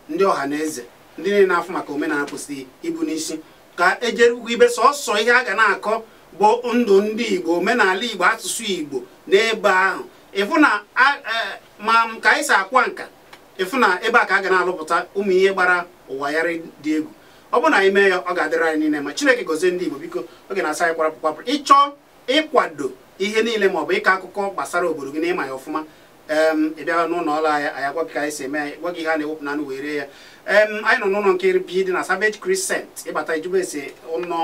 S1: ndị ọha na eze ndị niile na-afụ maka omenala kwesịrị ibu n'isi ka ejerugwu ibe sọsọ ihe a ga na-akọ bụ ndụ ndị Igbo omenala Igbo asụsụ Igbo n'ebe ahụ ịfụ na ma ka anyị si akwa nka ịfụ na ebe a ka a ga na-alụpụta ụmụ ihe gbara ụwa ya dị egwu ọ bụ na anyị mee ya ọ ga-adịrị anyị niile ma Chineke gozie ndị Igbo biko oge na-asa anyị kwarapụ ịchọọ ịkwado ihe niile ma ọ bụ ịkọ akụkọ gbasara obodo gị na ịma ya ọfụma ị bịa n'ụlọ ọrụ anyị gwa gị ka anyị si eme anyị gwa gị ihe a na-ewepụ na anụ were ya anyị nọ n'ụlọ nke bi dị na Savage Crescent ịbata ijube esi ụlọ ma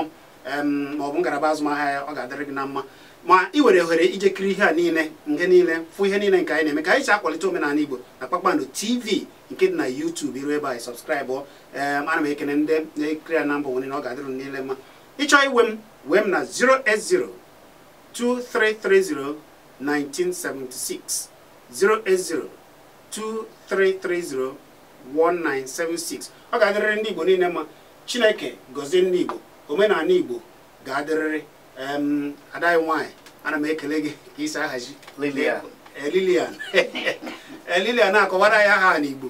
S1: ọ bụ ngalaba azụmahịa ya ọ ga-adịrị gị na mma ma ị were ohere ijekiri ihe a niile nke niile fụ ihe niile nke anyị na-eme ka anyị si akwalite omenala Igbo na Kpakpando TV nke dị na YouTube iru ebe anyị sọbskraịbụ ana m ekene ndị na-ekiri ya na mbọ nwere na ọ ga-adịrụ niile mma ịchọọ iwe m na 08023301976 08023301976 ọ ga-adịrịrị ndị Igbo niile mma Chineke gọzie ndị Igbo omenala Igbo ga-adịrịrị Ada nwanyị ana m ekele gị ka isi ahazi Lilian Lilian na-akọwara ya aha n'Igbo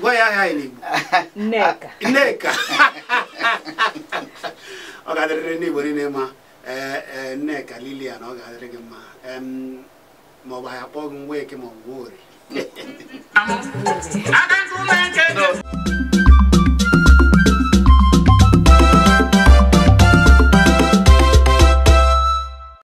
S1: gwa ya aha n'Igbo Nneka ọ ga-adịrịrị ndị Igbo niile mma Nneka Lilian ọ ga-adịrị gị mma ma ọ bụ ya kpọọ gị Nweke ma ọ bụ Nworie